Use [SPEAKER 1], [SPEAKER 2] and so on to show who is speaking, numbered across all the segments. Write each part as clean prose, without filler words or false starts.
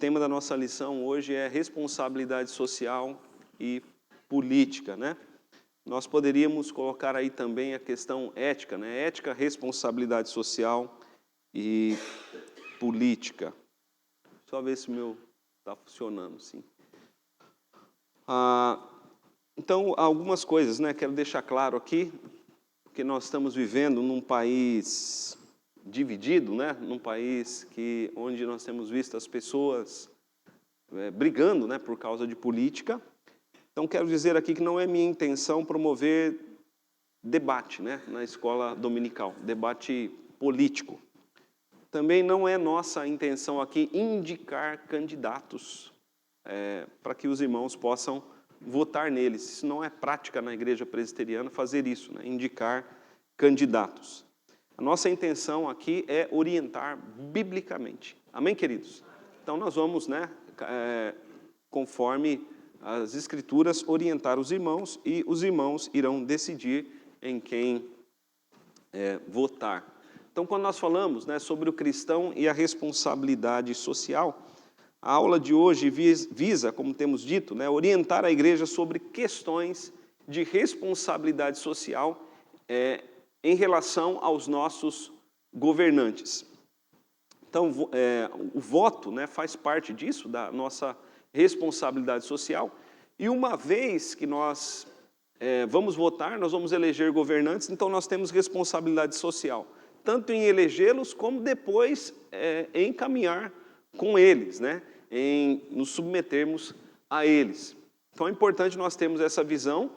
[SPEAKER 1] tema da nossa lição hoje é responsabilidade social e política, né? Nós poderíamos colocar aí também a questão ética, né? Ética, responsabilidade social e política. Só ver se o meu está funcionando, sim. Então, algumas coisas, né? Quero deixar claro aqui, porque nós estamos vivendo num país dividido, né? Num país onde nós temos visto as pessoas brigando, né? Por causa de política. Então, quero dizer aqui que não é minha intenção promover debate, né? Na escola dominical, debate político. Também não é nossa intenção aqui indicar candidatos para que os irmãos possam votar neles. Isso não é prática na igreja presbiteriana fazer isso, né? Indicar candidatos. A nossa intenção aqui é orientar biblicamente. Amém, queridos? Então nós vamos, né, conforme as Escrituras, orientar os irmãos e os irmãos irão decidir em quem votar. Então, quando nós falamos, né, sobre o cristão e a responsabilidade social, a aula de hoje visa, como temos dito, né, orientar a igreja sobre questões de responsabilidade social em relação aos nossos governantes. Então, o voto, né, faz parte disso, da nossa responsabilidade social, e uma vez que nós vamos votar, nós vamos eleger governantes, então nós temos responsabilidade social, tanto em elegê-los, como depois em caminhar com eles, né, em nos submetermos a eles. Então é importante nós termos essa visão,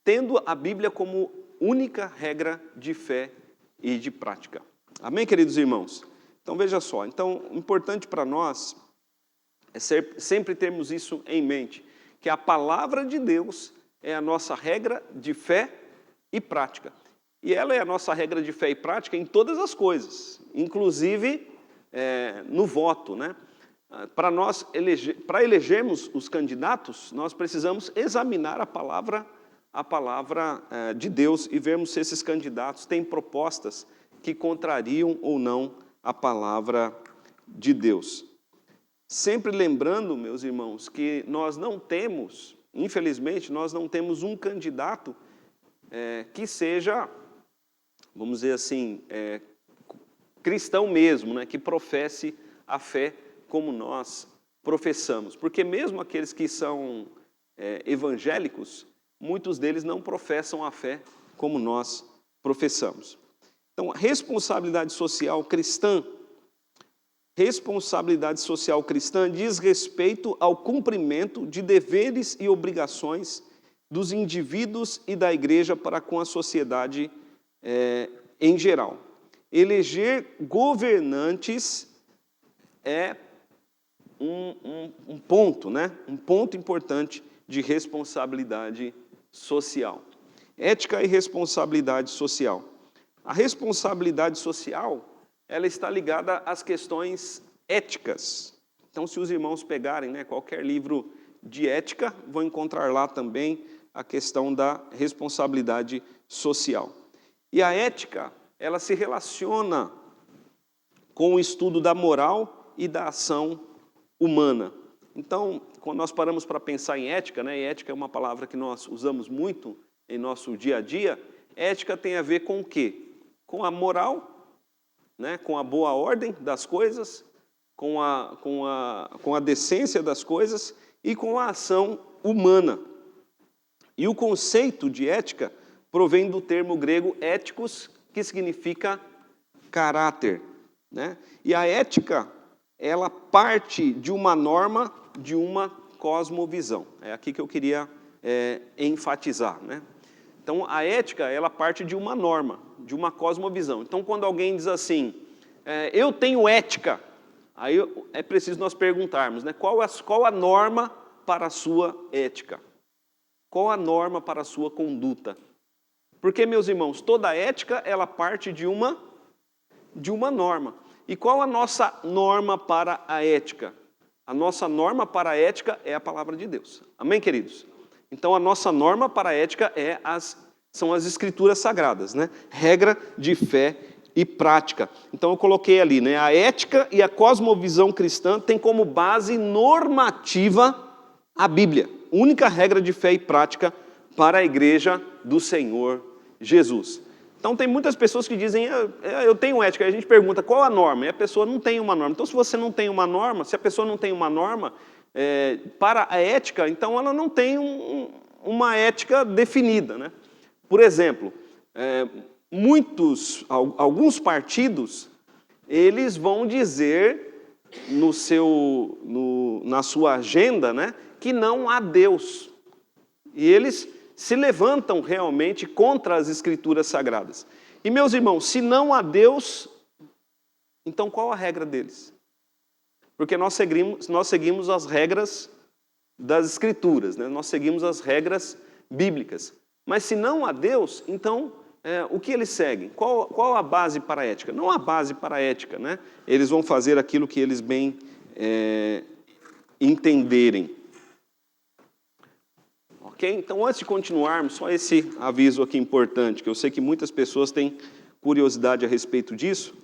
[SPEAKER 1] tendo a Bíblia como única regra de fé e de prática. Amém, queridos irmãos? Então veja só, então importante para nós é sempre termos isso em mente, que a palavra de Deus é a nossa regra de fé e prática. E ela é a nossa regra de fé e prática em todas as coisas, inclusive no voto, né? Para elegermos os candidatos, nós precisamos examinar a palavra de Deus e vermos se esses candidatos têm propostas que contrariam ou não a palavra de Deus. Sempre lembrando, meus irmãos, que nós não temos, infelizmente, nós não temos um candidato que seja, vamos dizer assim, cristão mesmo, né, que professe a fé como nós professamos. Porque mesmo aqueles que são evangélicos, muitos deles não professam a fé como nós professamos. Então, a responsabilidade social cristã diz respeito ao cumprimento de deveres e obrigações dos indivíduos e da igreja para com a sociedade em geral. Eleger governantes é um ponto, né? Um ponto importante de responsabilidade social. Ética e responsabilidade social. A responsabilidade social, ela está ligada às questões éticas. Então, se os irmãos pegarem, né, qualquer livro de ética, vão encontrar lá também a questão da responsabilidade social. E a ética, ela se relaciona com o estudo da moral e da ação humana. Então, quando nós paramos para pensar em ética, né, e ética é uma palavra que nós usamos muito em nosso dia a dia, ética tem a ver com o quê? Com a moral, né, com a boa ordem das coisas, com a decência das coisas e com a ação humana. E o conceito de ética provém do termo grego éticos, que significa caráter, né? E a ética, ela parte de uma norma, de uma cosmovisão. É aqui que eu queria enfatizar, né? Então, a ética, ela parte de uma norma, de uma cosmovisão. Então, quando alguém diz assim, eu tenho ética, aí é preciso nós perguntarmos, né, qual a norma para a sua ética? Qual a norma para a sua conduta? Porque, meus irmãos, toda ética, ela parte de uma norma. E qual a nossa norma para a ética? A nossa norma para a ética é a palavra de Deus. Amém, queridos? Então, a nossa norma para a ética são as Escrituras Sagradas, né? Regra de fé e prática. Então eu coloquei ali, né? A ética e a cosmovisão cristã tem como base normativa a Bíblia. Única regra de fé e prática para a igreja do Senhor Jesus. Então tem muitas pessoas que dizem, eu tenho ética. Aí a gente pergunta, qual a norma? E a pessoa não tem uma norma. Então se você não tem uma norma, se a pessoa não tem uma norma para a ética, então ela não tem uma ética definida, né? Por exemplo, alguns partidos, eles vão dizer na sua agenda, né, que não há Deus. E eles se levantam realmente contra as Escrituras Sagradas. E, meus irmãos, se não há Deus, então qual a regra deles? Porque nós seguimos as regras das Escrituras, né? Nós seguimos as regras bíblicas. Mas se não há Deus, então o que eles seguem? Qual a base para a ética? Não há base para a ética, né? Eles vão fazer aquilo que eles bem entenderem. Ok? Então, antes de continuarmos, só esse aviso aqui importante, que eu sei que muitas pessoas têm curiosidade a respeito disso,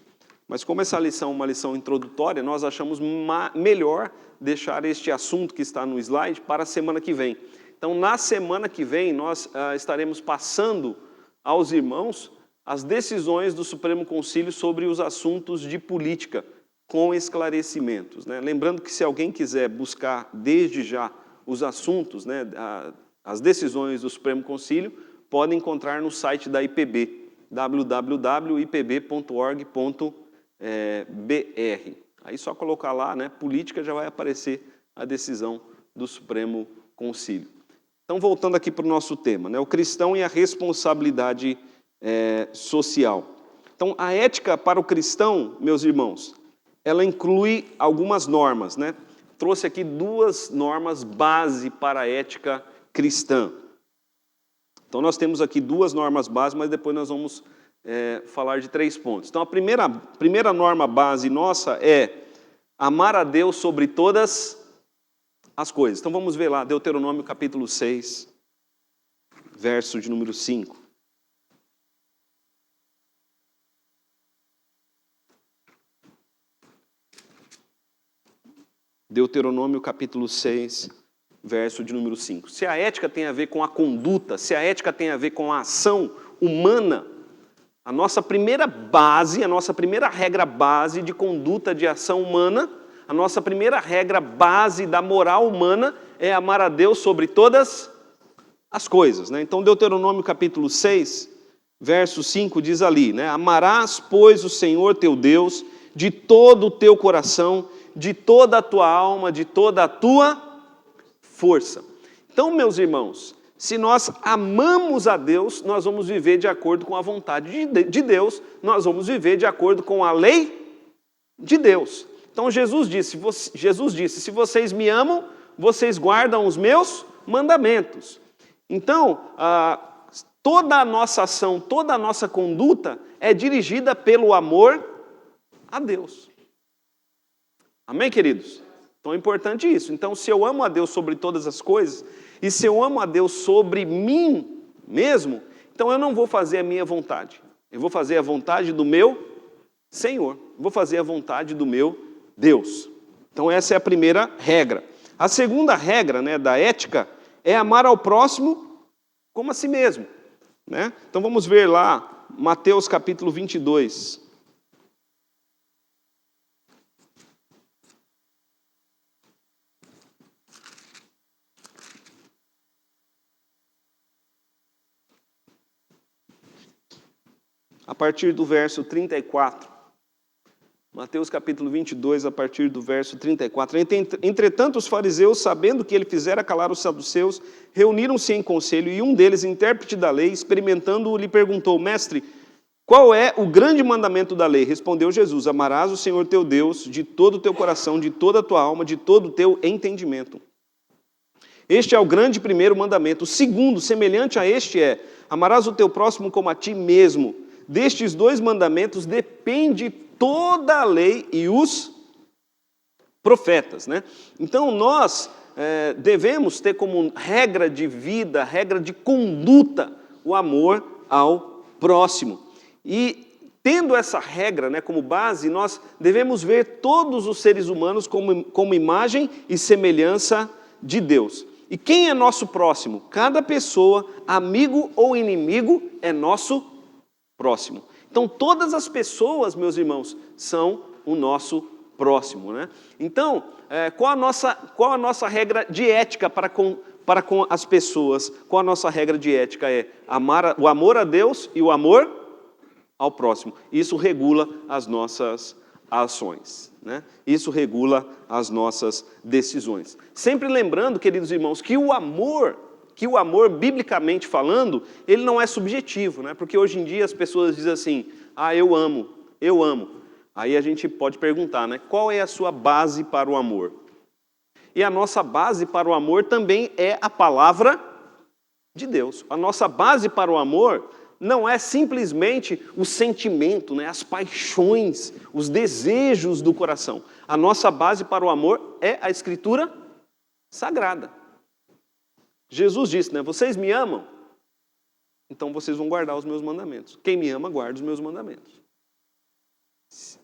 [SPEAKER 1] mas como essa lição é uma lição introdutória, nós achamos melhor deixar este assunto que está no slide para a semana que vem. Então, na semana que vem, nós estaremos passando aos irmãos as decisões do Supremo Concílio sobre os assuntos de política, com esclarecimentos, né? Lembrando que se alguém quiser buscar desde já os assuntos, né, as decisões do Supremo Concílio, pode encontrar no site da IPB, www.ipb.org.br. Aí só colocar lá, né, política, já vai aparecer a decisão do Supremo Concílio. Então, voltando aqui para o nosso tema, né, o cristão e a responsabilidade social. Então, a ética para o cristão, meus irmãos, ela inclui algumas normas, né? Trouxe aqui 2 normas base para a ética cristã. Então, nós temos aqui 2 normas base, mas depois nós vamos falar de 3 pontos. Então, a primeira norma base nossa é amar a Deus sobre todas as coisas. Então, vamos ver lá, Deuteronômio capítulo 6, verso de número 5. Deuteronômio capítulo 6, verso de número 5. Se a ética tem a ver com a conduta, se a ética tem a ver com a ação humana, a nossa primeira base, a nossa primeira regra base de conduta de ação humana, a nossa primeira regra base da moral humana é amar a Deus sobre todas as coisas, né? Então, Deuteronômio capítulo 6, verso 5 diz ali, né? Amarás, pois, o Senhor teu Deus de todo o teu coração, de toda a tua alma, de toda a tua força. Então, meus irmãos, se nós amamos a Deus, nós vamos viver de acordo com a vontade de Deus, nós vamos viver de acordo com a lei de Deus. Então, Jesus disse, se vocês me amam, vocês guardam os meus mandamentos. Então, toda a nossa ação, toda a nossa conduta é dirigida pelo amor a Deus. Amém, queridos? Então é importante isso. Então, se eu amo a Deus sobre todas as coisas, e se eu amo a Deus sobre mim mesmo, então eu não vou fazer a minha vontade. Eu vou fazer a vontade do meu Senhor. Vou fazer a vontade do meu Deus. Então essa é a primeira regra. A segunda regra, né, da ética é amar ao próximo como a si mesmo, né? Então vamos ver lá, Mateus capítulo 22. A partir do verso 34. Mateus capítulo 22, a partir do verso 34. Entretanto, os fariseus, sabendo que ele fizera calar os saduceus, reuniram-se em conselho, e um deles, intérprete da lei, experimentando-o, lhe perguntou, mestre, qual é o grande mandamento da lei? Respondeu Jesus, amarás o Senhor teu Deus de todo o teu coração, de toda a tua alma, de todo o teu entendimento. Este é o grande primeiro mandamento. O segundo, semelhante a este, é, amarás o teu próximo como a ti mesmo. Destes 2 mandamentos depende toda a lei e os profetas, né? Então, nós devemos ter como regra de vida, regra de conduta, o amor ao próximo. E tendo essa regra, né, como base, nós devemos ver todos os seres humanos como imagem e semelhança de Deus. E quem é nosso próximo? Cada pessoa, amigo ou inimigo, é nosso próximo. Então, todas as pessoas, meus irmãos, são o nosso próximo, né? Então, qual a nossa regra de ética para com as pessoas? Qual a nossa regra de ética? É o amor a Deus e o amor ao próximo. Isso regula as nossas ações, né? Isso regula as nossas decisões. Sempre lembrando, queridos irmãos, que o amor, biblicamente falando, ele não é subjetivo, né? Porque hoje em dia as pessoas dizem assim, eu amo. Aí a gente pode perguntar, né? Qual é a sua base para o amor? E a nossa base para o amor também é a palavra de Deus. A nossa base para o amor não é simplesmente o sentimento, né? As paixões, os desejos do coração. A nossa base para o amor é a Escritura Sagrada. Jesus disse, né? Vocês me amam? Então vocês vão guardar os meus mandamentos. Quem me ama, guarda os meus mandamentos.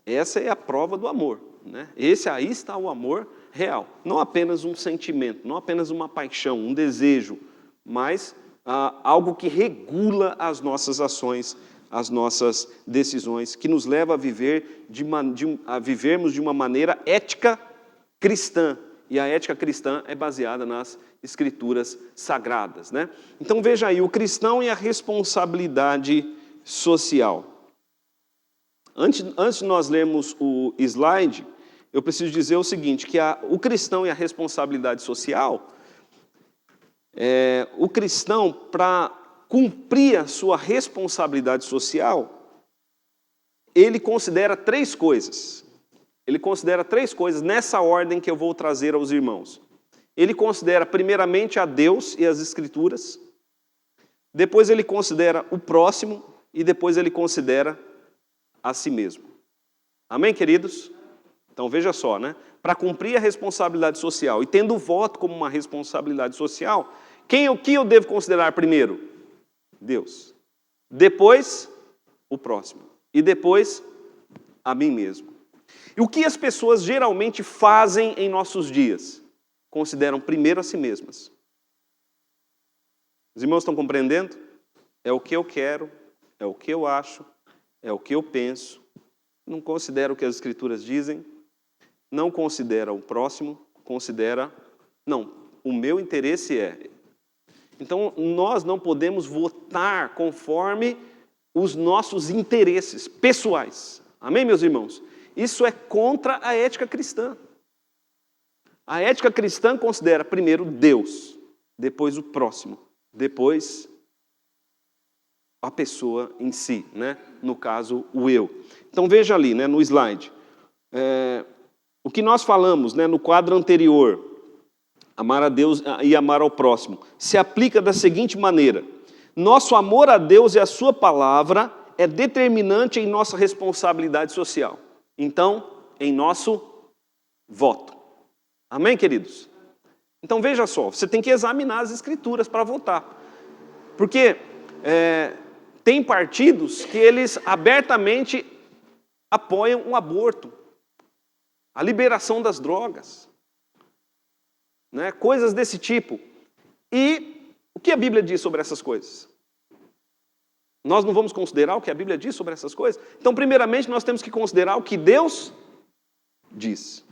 [SPEAKER 1] Essa é a prova do amor, né? Aí está o amor real. Não apenas um sentimento, não apenas uma paixão, um desejo, mas algo que regula as nossas ações, as nossas decisões, que nos leva a vivermos de uma maneira ética cristã. E a ética cristã é baseada nas Escrituras Sagradas, né? Então veja aí, o cristão e a responsabilidade social. Antes de nós lermos o slide, eu preciso dizer o seguinte, que o cristão e a responsabilidade social, o cristão, para cumprir a sua responsabilidade social, ele considera três coisas. Ele considera três coisas nessa ordem que eu vou trazer aos irmãos. Ele considera primeiramente a Deus e as Escrituras, depois ele considera o próximo e depois ele considera a si mesmo. Amém, queridos? Então veja só, né? Para cumprir a responsabilidade social e tendo o voto como uma responsabilidade social, o que eu devo considerar primeiro? Deus. Depois, o próximo. E depois, a mim mesmo. E o que as pessoas geralmente fazem em nossos dias? Consideram primeiro a si mesmas. Os irmãos estão compreendendo? É o que eu quero, é o que eu acho, é o que eu penso. Não considera o que as Escrituras dizem, não considera o próximo, o meu interesse é. Então, nós não podemos votar conforme os nossos interesses pessoais. Amém, meus irmãos? Isso é contra a ética cristã. A ética cristã considera primeiro Deus, depois o próximo, depois a pessoa em si, né? No caso, o eu. Então veja ali, né, no slide. O que nós falamos, né, no quadro anterior, amar a Deus e amar ao próximo, se aplica da seguinte maneira. Nosso amor a Deus e a sua palavra é determinante em nossa responsabilidade social. Então, em nosso voto. Amém, queridos? Então veja só, você tem que examinar as Escrituras para votar. Porque tem partidos que eles abertamente apoiam o aborto, a liberação das drogas, né? Coisas desse tipo. E o que a Bíblia diz sobre essas coisas? Nós não vamos considerar o que a Bíblia diz sobre essas coisas? Então, primeiramente, nós temos que considerar o que Deus diz.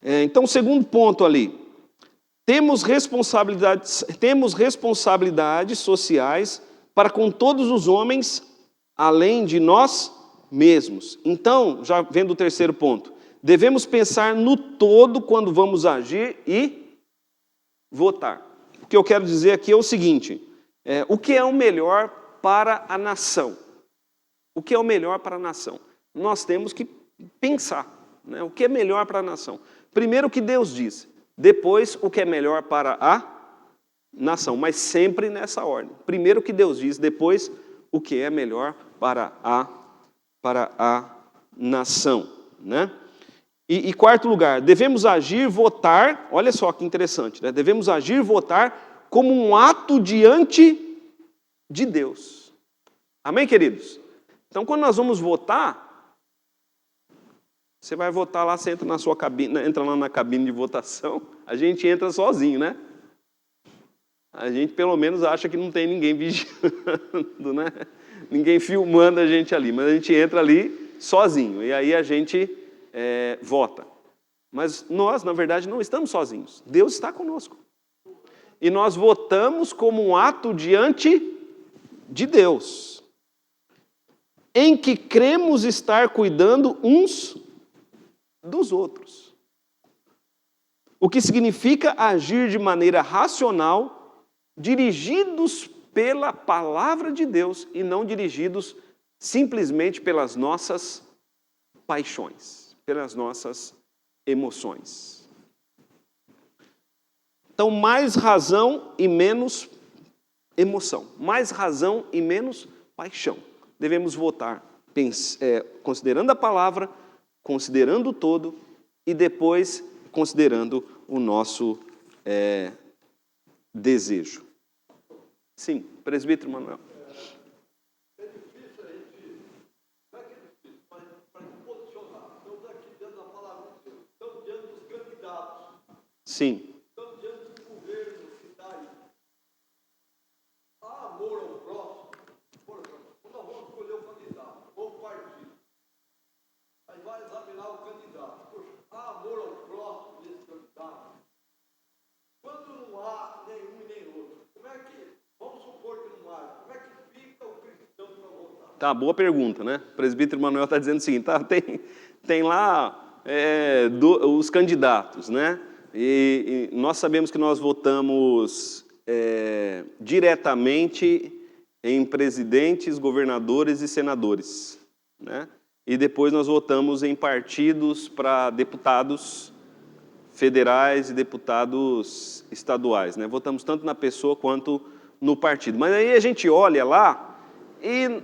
[SPEAKER 1] Então, o segundo ponto ali. Temos responsabilidades sociais para com todos os homens, além de nós mesmos. Então, já vendo o terceiro ponto, devemos pensar no todo quando vamos agir e votar. O que eu quero dizer aqui é o seguinte, o que é o melhor para a nação? O que é o melhor para a nação? Nós temos que pensar, né? O que é melhor para a nação. Primeiro o que Deus diz, depois o que é melhor para a nação, mas sempre nessa ordem. Primeiro o que Deus diz, depois o que é melhor para a nação, né? E quarto lugar, devemos agir, votar, olha só que interessante, né? Devemos agir, votar como um ato diante de Deus. Amém, queridos? Então, quando nós vamos votar, você vai votar lá, você entra na sua cabine, entra lá na cabine de votação, a gente entra sozinho, né? A gente pelo menos acha que não tem ninguém vigiando, né? Ninguém filmando a gente ali, mas a gente entra ali sozinho, e aí a gente vota. Mas nós, na verdade, não estamos sozinhos. Deus está conosco. E nós votamos como um ato diante de Deus, em que cremos estar cuidando uns dos outros. O que significa agir de maneira racional, dirigidos pela palavra de Deus e não dirigidos simplesmente pelas nossas paixões, pelas nossas emoções. Então, mais razão e menos emoção, mais razão e menos paixão. Devemos votar considerando a palavra, considerando o todo e depois considerando o nosso desejo. Sim, presbítero Manuel.
[SPEAKER 2] É difícil a gente, não é que é difícil, mas para posicionar. Estamos aqui diante da palavra de Deus, estamos diante dos candidatos.
[SPEAKER 1] Sim.
[SPEAKER 2] Estamos diante do governo que está aí. Há amor ao próximo. Por exemplo, quando nós vamos escolher o candidato ou o partido, aí vai examinar o candidato. Poxa, há amor ao próximo desse candidato? Quando não há nenhum e nem outro, como é que, vamos supor que não há, como é que fica o cristão para votar?
[SPEAKER 1] Tá, boa pergunta, né? O presbítero Manuel está dizendo o seguinte, tá, tem lá os candidatos, né? E nós sabemos que nós votamos diretamente em presidentes, governadores e senadores, né? E depois nós votamos em partidos para deputados federais e deputados estaduais, né? Votamos tanto na pessoa quanto no partido. Mas aí a gente olha lá e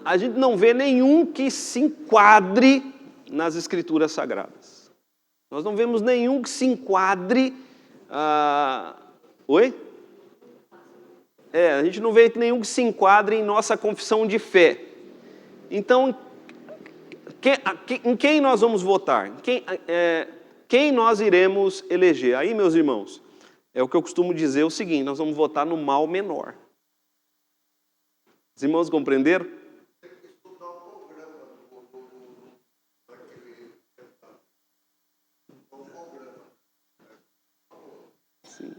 [SPEAKER 1] a gente não vê nenhum que se enquadre nas Escrituras Sagradas. Nós não vemos nenhum que se enquadre... Oi? A gente não vê nenhum que se enquadre em nossa confissão de fé. Então, em quem nós vamos votar? Quem nós iremos eleger? Aí, meus irmãos, é o que eu costumo dizer o seguinte, nós vamos votar no mal menor. Os irmãos compreenderam?
[SPEAKER 2] Tem que estudar o programa daquele deputado. O programa.
[SPEAKER 1] Sim.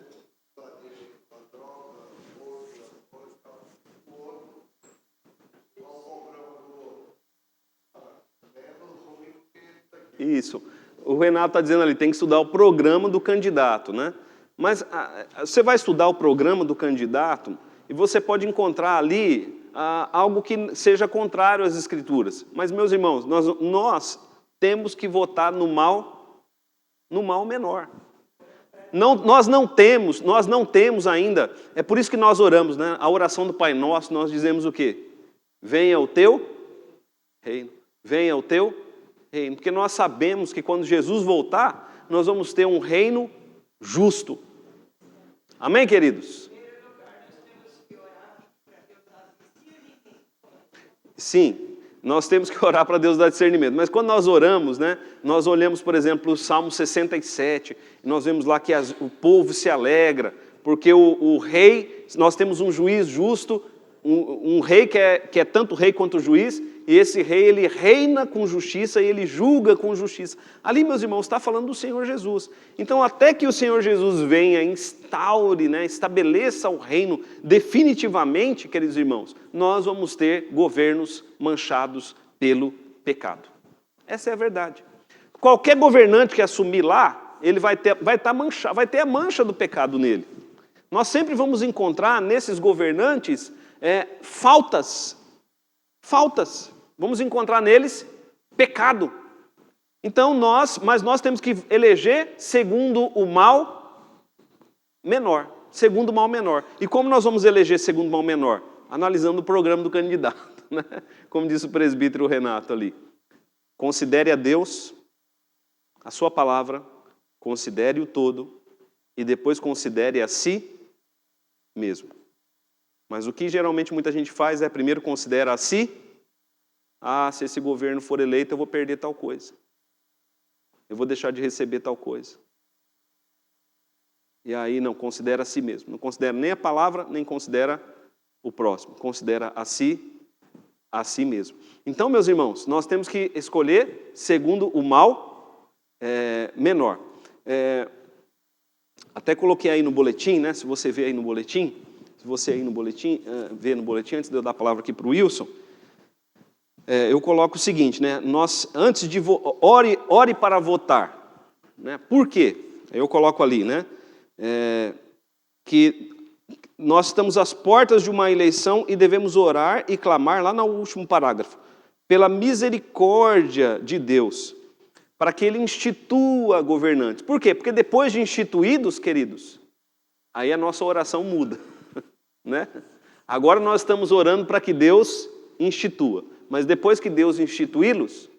[SPEAKER 2] A droga, força, o outro, igual o programa do outro. Menos ruim que isso aqui.
[SPEAKER 1] Isso. O Renato está dizendo ali, tem que estudar o programa do candidato, né? Mas você vai estudar o programa do candidato e você pode encontrar ali algo que seja contrário às Escrituras. Mas, meus irmãos, nós temos que votar no mal menor. Nós não temos ainda, é por isso que nós oramos, né? A oração do Pai Nosso, nós dizemos o quê? Venha o teu reino. Venha o teu reino. Porque nós sabemos que quando Jesus voltar, nós vamos ter um reino justo. Amém, queridos? Sim, nós temos que orar para Deus dar discernimento. Mas quando nós oramos, né, nós olhamos, por exemplo, o Salmo 67, e nós vemos lá que o povo se alegra, porque o rei, nós temos um juiz justo, um rei que é tanto rei quanto juiz, e esse rei, ele reina com justiça e ele julga com justiça. Ali, meus irmãos, está falando do Senhor Jesus. Então, até que o Senhor Jesus venha, instaure, né, estabeleça o reino definitivamente, queridos irmãos, nós vamos ter governos manchados pelo pecado. Essa é a verdade. Qualquer governante que assumir lá, ele vai ter a mancha do pecado nele. Nós sempre vamos encontrar nesses governantes faltas. Vamos encontrar neles pecado. Então nós temos que eleger segundo o mal menor. Segundo o mal menor. E como nós vamos eleger segundo o mal menor? Analisando o programa do candidato, né? Como disse o presbítero Renato ali. Considere a Deus, a sua palavra, considere o todo e depois considere a si mesmo. Mas o que geralmente muita gente faz é primeiro considera a si se esse governo for eleito, eu vou perder tal coisa. Eu vou deixar de receber tal coisa. E aí não considera a si mesmo. Não considera nem a palavra, nem considera o próximo. Considera a si mesmo. Então, meus irmãos, nós temos que escolher segundo o mal menor. Até coloquei aí no boletim, né? Se você vê aí no boletim, vê no boletim, antes de eu dar a palavra aqui para o Wilson, eu coloco o seguinte, né? Nós, antes de ore para votar, né? Por quê? Eu coloco ali, né? Que nós estamos às portas de uma eleição e devemos orar e clamar, lá no último parágrafo, pela misericórdia de Deus, para que Ele institua governantes. Por quê? Porque depois de instituídos, queridos, aí a nossa oração muda, né? Agora nós estamos orando para que Deus institua, mas depois que Deus instituí-los,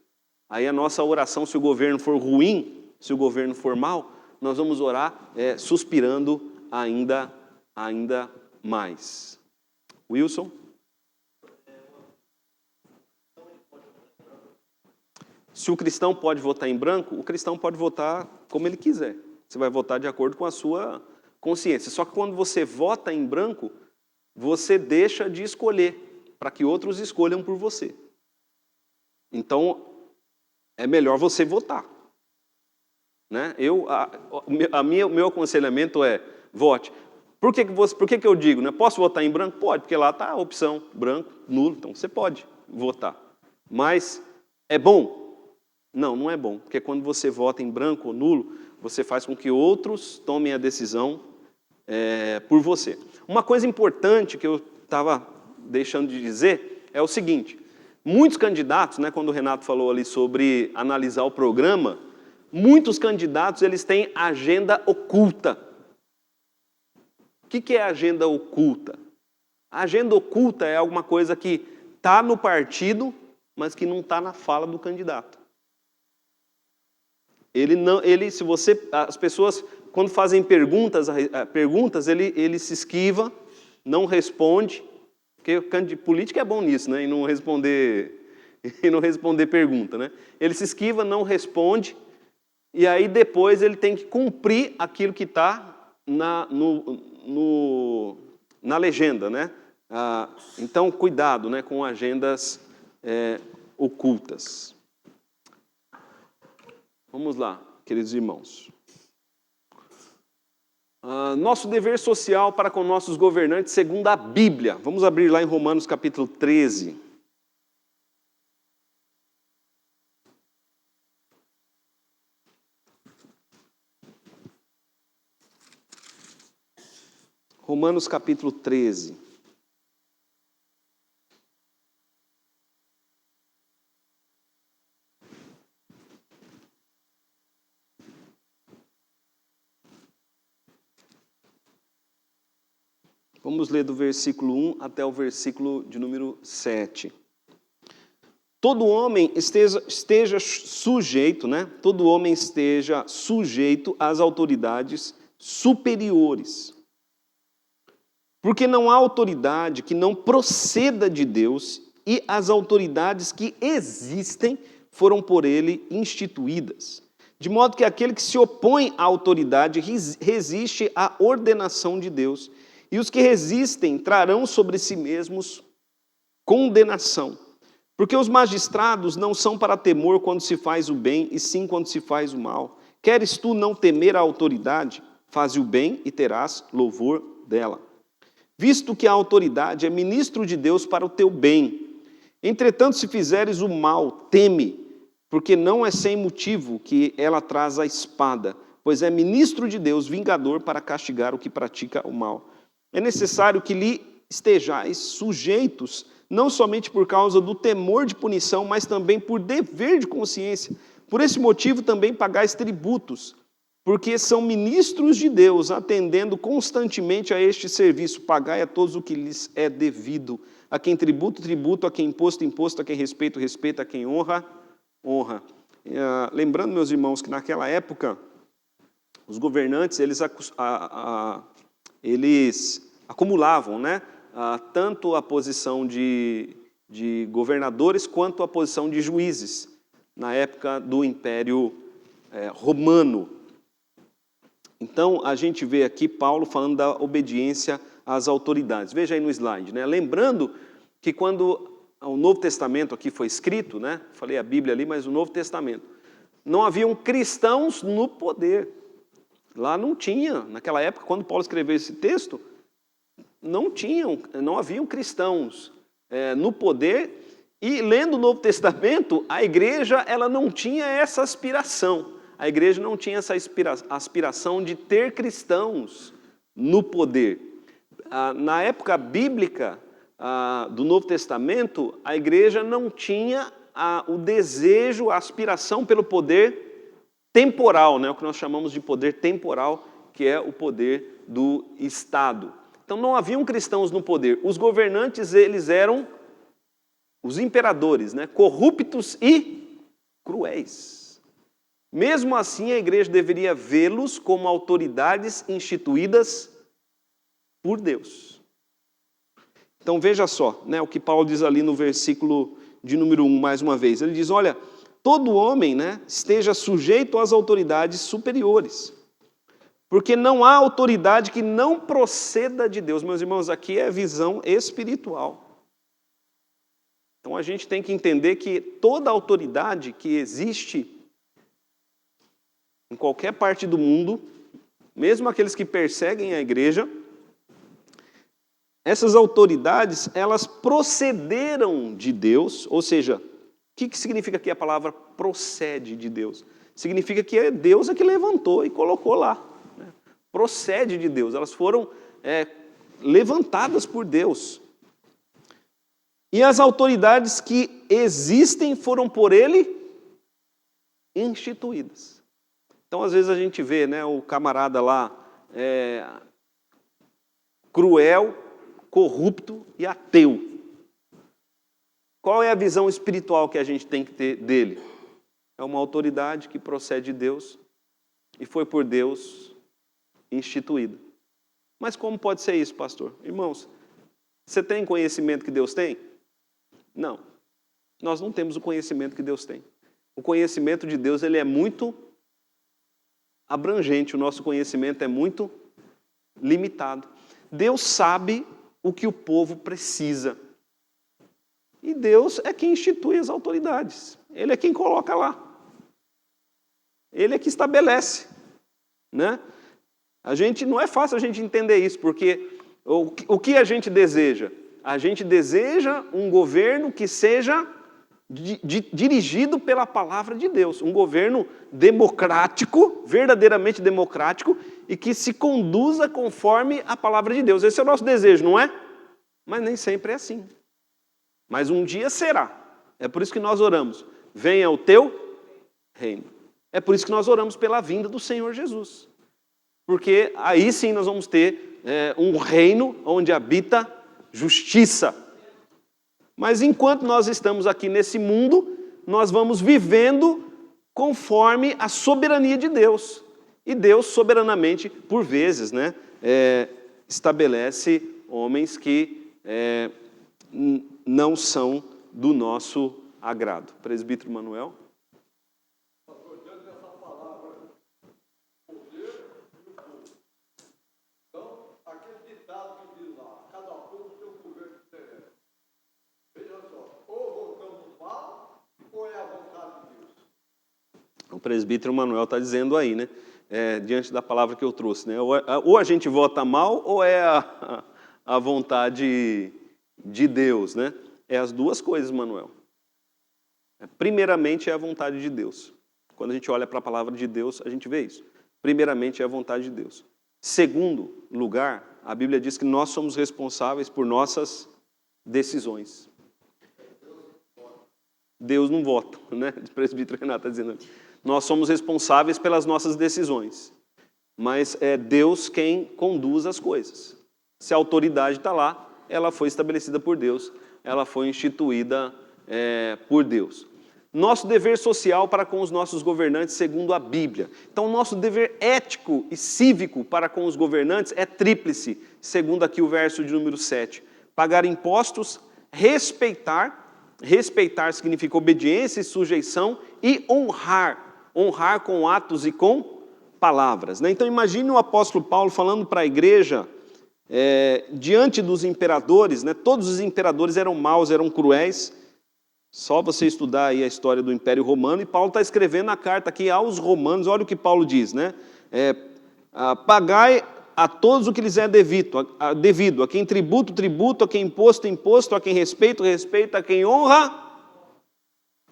[SPEAKER 1] aí a nossa oração, se o governo for ruim, se o governo for mau, nós vamos orar suspirando ainda mais. Wilson? Se o cristão pode votar em branco, o cristão pode votar como ele quiser. Você vai votar de acordo com a sua consciência. Só que quando você vota em branco, você deixa de escolher, para que outros escolham por você. Então, é melhor você votar. Né? Meu aconselhamento é, vote. Por que eu digo? Né? Posso votar em branco? Pode, porque lá está a opção branco, nulo, então você pode votar. Mas é bom? Não, não é bom, porque quando você vota em branco ou nulo, você faz com que outros tomem a decisão por você. Uma coisa importante que eu estava deixando de dizer é o seguinte, muitos candidatos, né, quando o Renato falou ali sobre analisar o programa, muitos candidatos eles têm agenda oculta. O que é agenda oculta? A agenda oculta é alguma coisa que está no partido, mas que não está na fala do candidato. As pessoas, quando fazem perguntas, ele se esquiva, não responde, porque política é bom nisso, né? E não responder pergunta, né? Ele se esquiva, não responde, e aí depois ele tem que cumprir aquilo que está na legenda, né? Então, cuidado, né, com agendas ocultas. Vamos lá, queridos irmãos. Nosso dever social para com nossos governantes segundo a Bíblia. Vamos abrir lá em Romanos capítulo 13. Romanos capítulo 13. Vamos ler do versículo 1 até o versículo de número 7. Todo homem esteja sujeito, né? Todo homem esteja sujeito às autoridades superiores. Porque não há autoridade que não proceda de Deus e as autoridades que existem foram por ele instituídas. De modo que aquele que se opõe à autoridade resiste à ordenação de Deus. E os que resistem trarão sobre si mesmos condenação. Porque os magistrados não são para temor quando se faz o bem, e sim quando se faz o mal. Queres tu não temer a autoridade? Faze o bem e terás louvor dela. Visto que a autoridade é ministro de Deus para o teu bem. Entretanto, se fizeres o mal, teme, porque não é sem motivo que ela traz a espada, pois é ministro de Deus, vingador para castigar o que pratica o mal. É necessário que lhe estejais sujeitos, não somente por causa do temor de punição, mas também por dever de consciência. Por esse motivo também pagais tributos, porque são ministros de Deus, atendendo constantemente a este serviço. Pagai a todos o que lhes é devido. A quem tributo, tributo. A quem imposto, imposto. A quem respeito, respeito. A quem honra, honra. Lembrando, meus irmãos, que naquela época, os governantes, eles acumulavam, né, tanto a posição de de governadores quanto à posição de juízes, na época do Império Romano. Então, a gente vê aqui Paulo falando da obediência às autoridades. Veja aí no slide, né? Lembrando que quando o Novo Testamento aqui foi escrito, né? Falei a Bíblia ali, mas o Novo Testamento, não haviam cristãos no poder. Lá não tinha, naquela época, quando Paulo escreveu esse texto, não haviam cristãos no poder. E lendo o Novo Testamento, a igreja ela não tinha essa aspiração. A igreja não tinha essa aspiração de ter cristãos no poder. Na época bíblica do Novo Testamento, a igreja não tinha o desejo, a aspiração pelo poder temporal, né? O que nós chamamos de poder temporal, que é o poder do Estado. Então não haviam cristãos no poder. Os governantes, eles eram os imperadores, né? Corruptos e cruéis. Mesmo assim, a igreja deveria vê-los como autoridades instituídas por Deus. Então veja só, né, o que Paulo diz ali no versículo de número 1, mais uma vez. Ele diz, olha, todo homem, né, esteja sujeito às autoridades superiores, porque não há autoridade que não proceda de Deus. Meus irmãos, aqui é visão espiritual. Então a gente tem que entender que toda autoridade que existe em qualquer parte do mundo, mesmo aqueles que perseguem a igreja, essas autoridades, elas procederam de Deus, ou seja, o que significa aqui a palavra procede de Deus? Significa que Deus é que levantou e colocou lá. Né? Procede de Deus, elas foram levantadas por Deus. E as autoridades que existem foram por Ele instituídas. Então, às vezes a gente vê, né, o camarada lá cruel, corrupto e ateu. Qual é a visão espiritual que a gente tem que ter dele? É uma autoridade que procede de Deus e foi por Deus instituída. Mas como pode ser isso, pastor? Irmãos, você tem conhecimento que Deus tem? Não. Nós não temos o conhecimento que Deus tem. O conhecimento de Deus, ele é muito abrangente, o nosso conhecimento é muito limitado. Deus sabe o que o povo precisa. E Deus é quem institui as autoridades. Ele é quem coloca lá. Ele é que estabelece. Né? Não é fácil a gente entender isso, porque o que a gente deseja? A gente deseja um governo que seja dirigido pela palavra de Deus. Um governo democrático, verdadeiramente democrático, e que se conduza conforme a palavra de Deus. Esse é o nosso desejo, não é? Mas nem sempre é assim. Mas um dia será. É por isso que nós oramos. Venha o teu reino. É por isso que nós oramos pela vinda do Senhor Jesus. Porque aí sim nós vamos ter um reino onde habita justiça. Mas enquanto nós estamos aqui nesse mundo, nós vamos vivendo conforme a soberania de Deus. E Deus, soberanamente, por vezes, né, estabelece homens que não são do nosso agrado. Presbítero Manuel.
[SPEAKER 2] Pastor, diante dessa palavra, poder e o povo. Então, aquele ditado que diz lá, cada povo tem um governo diferente. Veja só, ou voltamos mal, ou é a vontade de Deus.
[SPEAKER 1] O presbítero Manuel está dizendo aí, né? Diante da palavra que eu trouxe, né? Ou a gente vota mal, ou é a vontade de Deus, né? É as duas coisas, Manuel. Primeiramente é a vontade de Deus. Quando a gente olha para a palavra de Deus, a gente vê isso. Primeiramente é a vontade de Deus. Segundo lugar, a Bíblia diz que nós somos responsáveis por nossas decisões. Deus não vota, né? O presbítero Renato está dizendo. Nós somos responsáveis pelas nossas decisões. Mas é Deus quem conduz as coisas. Se a autoridade está lá, ela foi estabelecida por Deus, ela foi instituída por Deus. Nosso dever social para com os nossos governantes, segundo a Bíblia. Então, nosso dever ético e cívico para com os governantes é tríplice, segundo aqui o verso de número 7. Pagar impostos, Respeitar significa obediência e sujeição, e honrar com atos e com palavras, né? Então imagine o apóstolo Paulo falando para a igreja, diante dos imperadores, né? Todos os imperadores eram maus, eram cruéis. Só você estudar aí a história do Império Romano, e Paulo está escrevendo a carta aqui aos romanos. Olha o que Paulo diz, né? Pagai a todos o que lhes é devido, a quem tributo, tributo, a quem imposto, imposto, a quem respeito, respeito, a quem honra,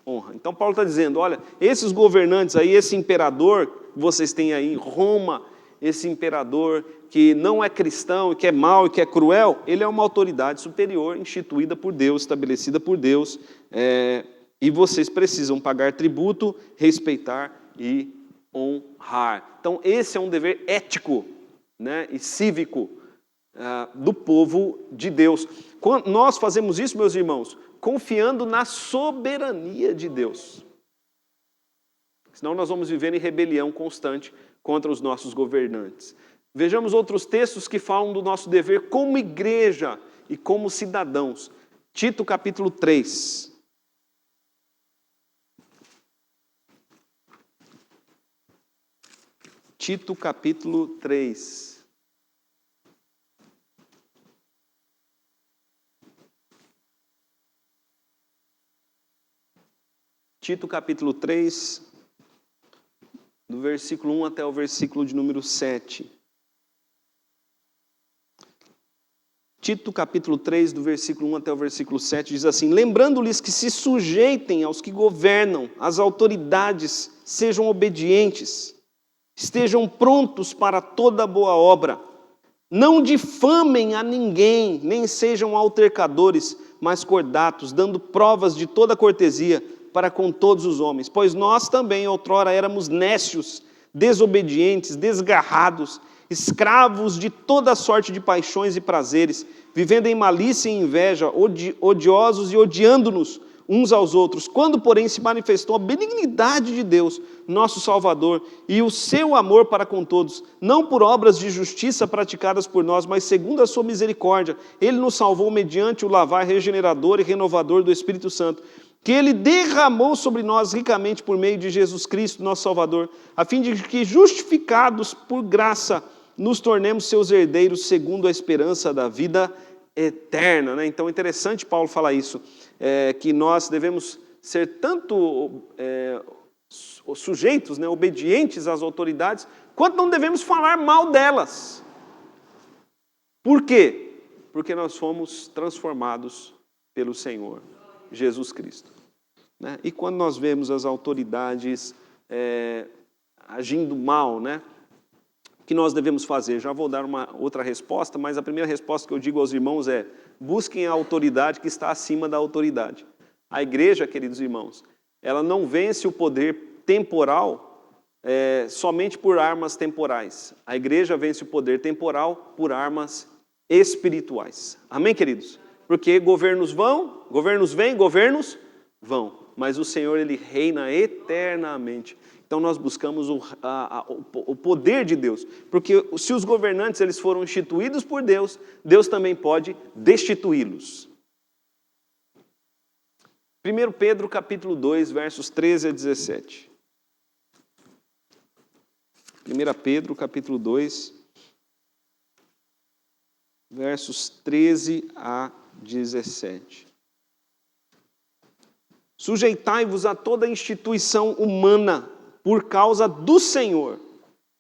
[SPEAKER 1] honra. Então Paulo está dizendo, olha, esses governantes aí, esse imperador que vocês têm aí em Roma, esse imperador que não é cristão, que é mau e que é cruel, ele é uma autoridade superior, instituída por Deus, estabelecida por Deus, e vocês precisam pagar tributo, respeitar e honrar. Então esse é um dever ético, né, e cívico do povo de Deus. Quando nós fazemos isso, meus irmãos, confiando na soberania de Deus. Senão nós vamos viver em rebelião constante contra os nossos governantes. Vejamos outros textos que falam do nosso dever como igreja e como cidadãos. Tito capítulo 3. Tito capítulo 3. Tito capítulo 3, do versículo 1 até o versículo de número 7. Tito capítulo 3, do versículo 1 até o versículo 7, diz assim: lembrando-lhes que se sujeitem aos que governam, às autoridades, sejam obedientes, estejam prontos para toda boa obra, não difamem a ninguém, nem sejam altercadores, mas cordatos, dando provas de toda cortesia para com todos os homens. Pois nós também outrora éramos nécios, desobedientes, desgarrados, escravos de toda sorte de paixões e prazeres, vivendo em malícia e inveja, odiosos e odiando-nos uns aos outros. Quando, porém, se manifestou a benignidade de Deus, nosso Salvador, e o seu amor para com todos, não por obras de justiça praticadas por nós, mas segundo a sua misericórdia, Ele nos salvou mediante o lavar regenerador e renovador do Espírito Santo, que Ele derramou sobre nós ricamente por meio de Jesus Cristo, nosso Salvador, a fim de que, justificados por graça, nos tornemos seus herdeiros segundo a esperança da vida eterna, né? Então é interessante Paulo falar isso, que nós devemos ser tanto sujeitos, né, obedientes às autoridades, quanto não devemos falar mal delas. Por quê? Porque nós fomos transformados pelo Senhor Jesus Cristo, né? E quando nós vemos as autoridades agindo mal, né, o que nós devemos fazer? Já vou dar uma outra resposta, mas a primeira resposta que eu digo aos irmãos é: busquem a autoridade que está acima da autoridade. A igreja, queridos irmãos, ela não vence o poder temporal somente por armas temporais. A igreja vence o poder temporal por armas espirituais. Amém, queridos? Porque governos vêm, governos vão, mas o Senhor, Ele reina eternamente. Então nós buscamos o poder de Deus, porque se os governantes eles foram instituídos por Deus, Deus também pode destituí-los. 1 Pedro capítulo 2, versos 13 a 17. 1 Pedro capítulo 2, versos 13 a 17. Sujeitai-vos a toda instituição humana por causa do Senhor,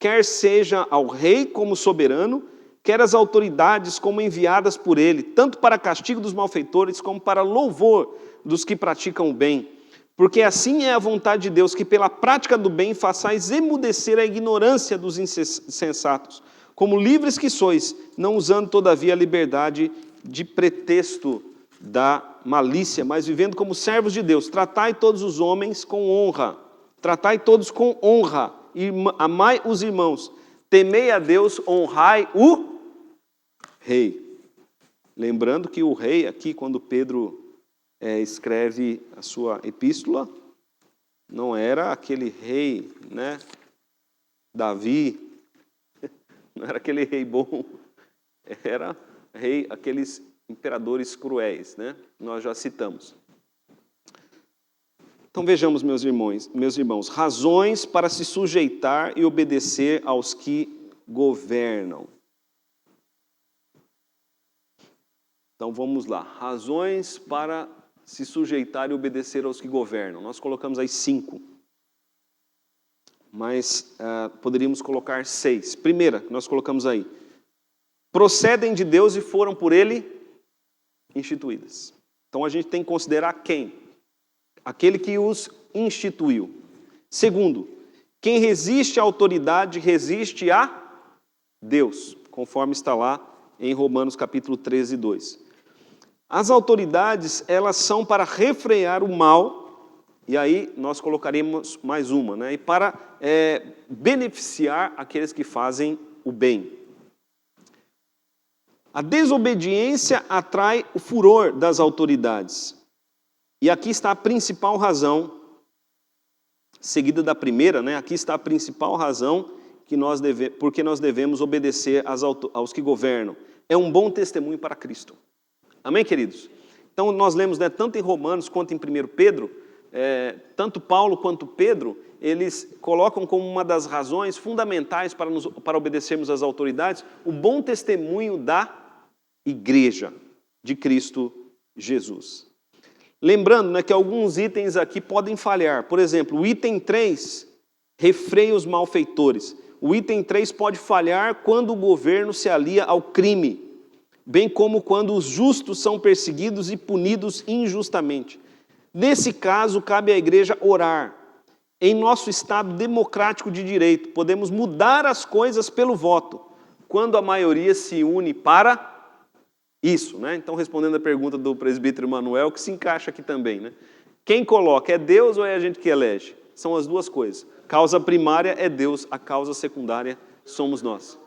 [SPEAKER 1] quer seja ao rei como soberano, quer as autoridades como enviadas por ele, tanto para castigo dos malfeitores como para louvor dos que praticam o bem. Porque assim é a vontade de Deus, que pela prática do bem façais emudecer a ignorância dos insensatos, como livres que sois, não usando todavia a liberdade de pretexto da malícia, mas vivendo como servos de Deus. Tratai todos os homens com honra. Tratai todos com honra, amai os irmãos, temei a Deus, honrai o rei. Lembrando que o rei, aqui, quando Pedro escreve a sua epístola, não era aquele rei, né, Davi, não era aquele rei bom, era rei, aqueles imperadores cruéis, né? Nós já citamos. Então vejamos, meus irmãos, razões para se sujeitar e obedecer aos que governam. Então vamos lá, razões para se sujeitar e obedecer aos que governam. Nós colocamos aí 5, mas poderíamos colocar 6. Primeira, que nós colocamos aí, procedem de Deus e foram por Ele instituídas. Então a gente tem que considerar quem? Aquele que os instituiu. Segundo, quem resiste à autoridade resiste a Deus, conforme está lá em Romanos capítulo 13, 2. As autoridades, elas são para refrear o mal, e aí nós colocaríamos mais uma, né? E para beneficiar aqueles que fazem o bem. A desobediência atrai o furor das autoridades. E aqui está a principal razão, seguida da primeira, né? Aqui está a principal razão porque nós devemos obedecer aos que governam. É um bom testemunho para Cristo. Amém, queridos? Então nós lemos, né, tanto em Romanos quanto em 1 Pedro, tanto Paulo quanto Pedro, eles colocam como uma das razões fundamentais para obedecermos às autoridades o bom testemunho da igreja de Cristo Jesus. Lembrando, né, que alguns itens aqui podem falhar. Por exemplo, o item 3, refreia os malfeitores. O item 3 pode falhar quando o governo se alia ao crime, bem como quando os justos são perseguidos e punidos injustamente. Nesse caso, cabe à igreja orar. Em nosso Estado democrático de direito, podemos mudar as coisas pelo voto, quando a maioria se une para isso, né? Então, respondendo a pergunta do presbítero Manuel, que se encaixa aqui também, né? Quem coloca, é Deus ou é a gente que elege? São as duas coisas. Causa primária é Deus, a causa secundária somos nós.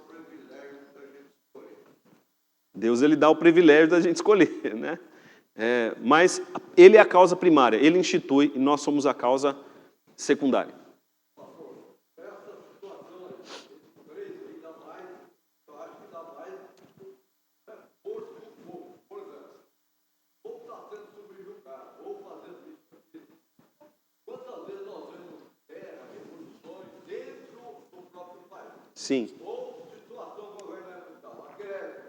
[SPEAKER 1] Deus, ele dá o privilégio da gente escolher, né? Mas ele é a causa primária, ele institui e nós somos a causa secundária. Sim.
[SPEAKER 2] Ou situação governamental, a greve.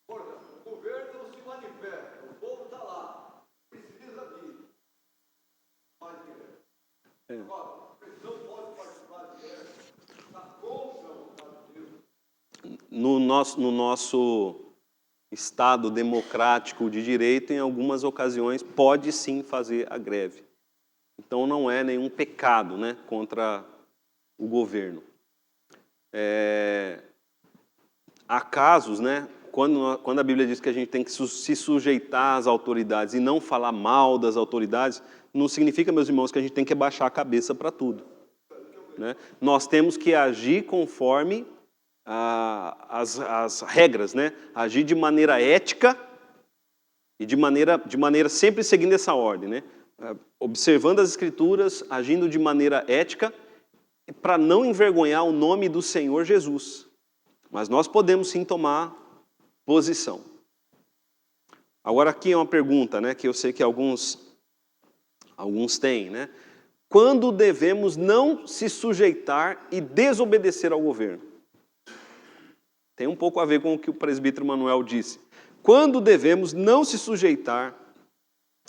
[SPEAKER 2] Por exemplo, o governo não se manifesta, o povo está lá, precisa disso. Mais greve. Agora, não pode participar de greve, está contra a vontade de Deus.
[SPEAKER 1] No nosso Estado democrático de direito, em algumas ocasiões, pode sim fazer a greve. Então não é nenhum pecado, né, contra o governo. Há casos, né, quando a Bíblia diz que a gente tem que se sujeitar às autoridades e não falar mal das autoridades, não significa, meus irmãos, que a gente tem que abaixar a cabeça para tudo, né? Nós temos que agir conforme as regras, né? Agir de maneira ética e de maneira sempre seguindo essa ordem, né? Observando as Escrituras, agindo de maneira ética, para não envergonhar o nome do Senhor Jesus. Mas nós podemos sim tomar posição. Agora aqui é uma pergunta, né, que eu sei que alguns têm, né? Quando devemos não se sujeitar e desobedecer ao governo? Tem um pouco a ver com o que o presbítero Manuel disse. Quando devemos não se sujeitar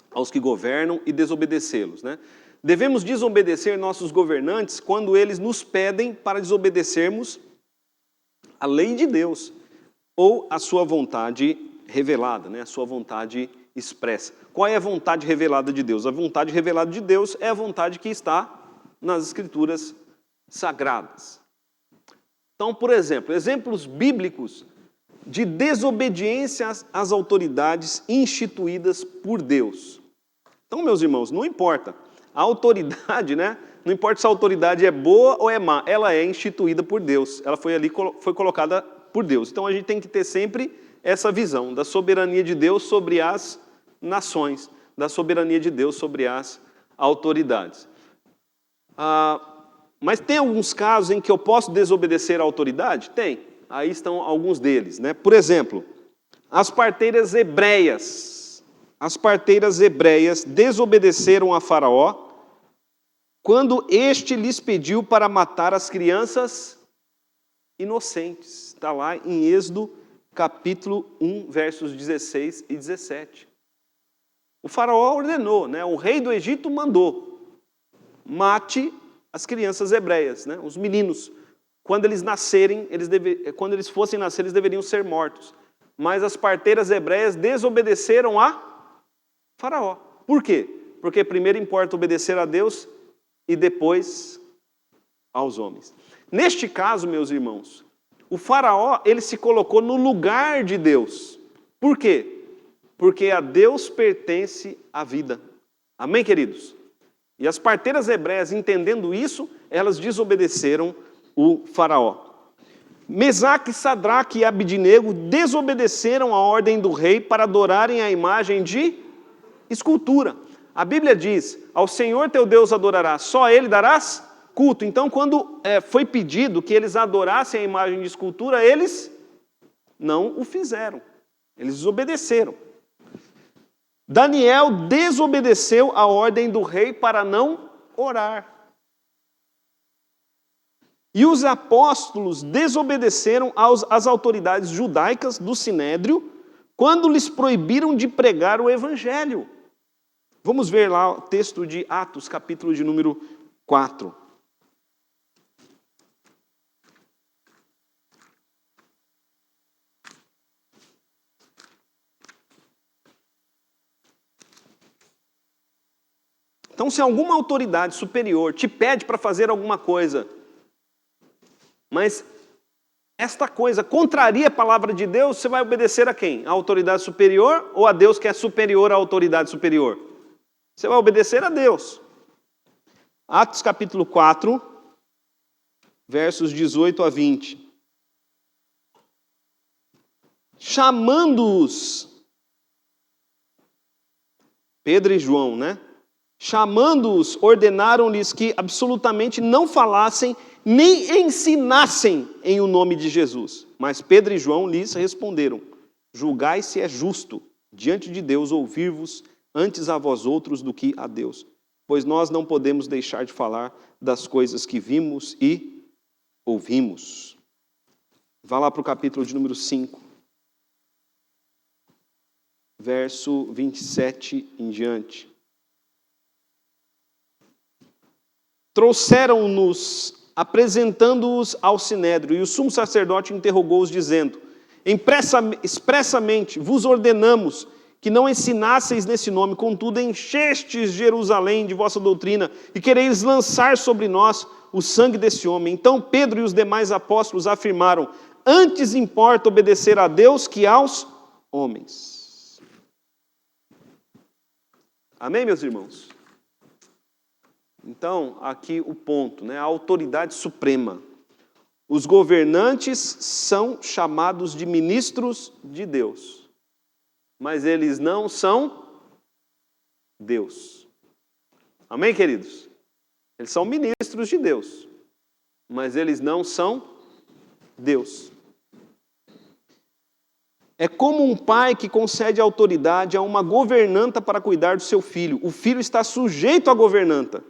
[SPEAKER 1] aos que governam e desobedecê-los, né? Devemos desobedecer nossos governantes quando eles nos pedem para desobedecermos a lei de Deus ou a sua vontade revelada, né? A sua vontade expressa. Qual é a vontade revelada de Deus? A vontade revelada de Deus é a vontade que está nas Escrituras sagradas. Então, por exemplo, exemplos bíblicos de desobediência às autoridades instituídas por Deus. Então, meus irmãos, não importa. A autoridade, né? Não importa se a autoridade é boa ou é má, ela é instituída por Deus. Ela foi colocada por Deus. Então a gente tem que ter sempre essa visão da soberania de Deus sobre as nações, da soberania de Deus sobre as autoridades. Mas tem alguns casos em que eu posso desobedecer à autoridade? Tem. Aí estão alguns deles, né? Por exemplo, As parteiras hebreias desobedeceram a Faraó quando este lhes pediu para matar as crianças inocentes. Está lá em Êxodo, capítulo 1, versos 16 e 17. O Faraó ordenou, né? O rei do Egito mandou: mate as crianças hebreias, né? Os meninos. Quando eles nascerem, quando eles fossem nascer, eles deveriam ser mortos. Mas as parteiras hebreias desobedeceram a Faraó. Por quê? Porque primeiro importa obedecer a Deus e depois aos homens. Neste caso, meus irmãos, o Faraó, ele se colocou no lugar de Deus. Por quê? Porque a Deus pertence a vida. Amém, queridos? E as parteiras hebreias, entendendo isso, elas desobedeceram o Faraó. Mesaque, Sadraque e Abidnego desobedeceram a ordem do rei para adorarem a imagem de escultura. A Bíblia diz: ao Senhor teu Deus adorarás, só a Ele darás culto. Então, quando foi pedido que eles adorassem a imagem de escultura, eles não o fizeram. Eles desobedeceram. Daniel desobedeceu a ordem do rei para não orar. E os apóstolos desobedeceram às autoridades judaicas do Sinédrio quando lhes proibiram de pregar o evangelho. Vamos ver lá o texto de Atos, capítulo de número 4. Então, se alguma autoridade superior te pede para fazer alguma coisa, mas esta coisa contraria a palavra de Deus, você vai obedecer a quem? A autoridade superior ou a Deus que é superior à autoridade superior? Você vai obedecer a Deus. Atos capítulo 4, versos 18 a 20. Chamando-os, Pedro e João, né? Chamando-os, ordenaram-lhes que absolutamente não falassem nem ensinassem em o nome de Jesus. Mas Pedro e João lhes responderam: julgai se é justo diante de Deus ouvir-vos antes a vós outros do que a Deus. Pois nós não podemos deixar de falar das coisas que vimos e ouvimos. Vá lá para o capítulo de número 5. Verso 27 em diante. Trouxeram-nos, apresentando-os ao Sinédrio, e o sumo sacerdote interrogou-os, dizendo: expressamente vos ordenamos que não ensinasseis nesse nome, contudo enchestes Jerusalém de vossa doutrina, e quereis lançar sobre nós o sangue desse homem. Então Pedro e os demais apóstolos afirmaram: antes importa obedecer a Deus que aos homens. Amém, meus irmãos? Então, aqui o ponto, né? A autoridade suprema. Os governantes são chamados de ministros de Deus, mas eles não são Deus. Amém, queridos? Eles são ministros de Deus, mas eles não são Deus. É como um pai que concede autoridade a uma governanta para cuidar do seu filho. O filho está sujeito à governanta,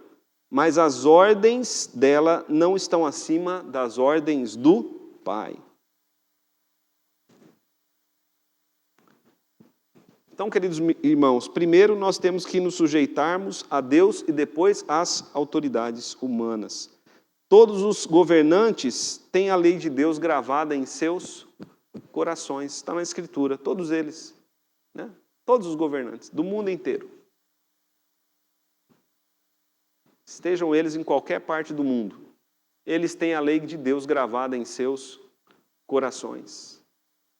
[SPEAKER 1] mas as ordens dela não estão acima das ordens do pai. Então, queridos irmãos, primeiro nós temos que nos sujeitarmos a Deus e depois às autoridades humanas. Todos os governantes têm a lei de Deus gravada em seus corações. Está na Escritura, todos eles, né? Todos os governantes do mundo inteiro. Estejam eles em qualquer parte do mundo, eles têm a lei de Deus gravada em seus corações.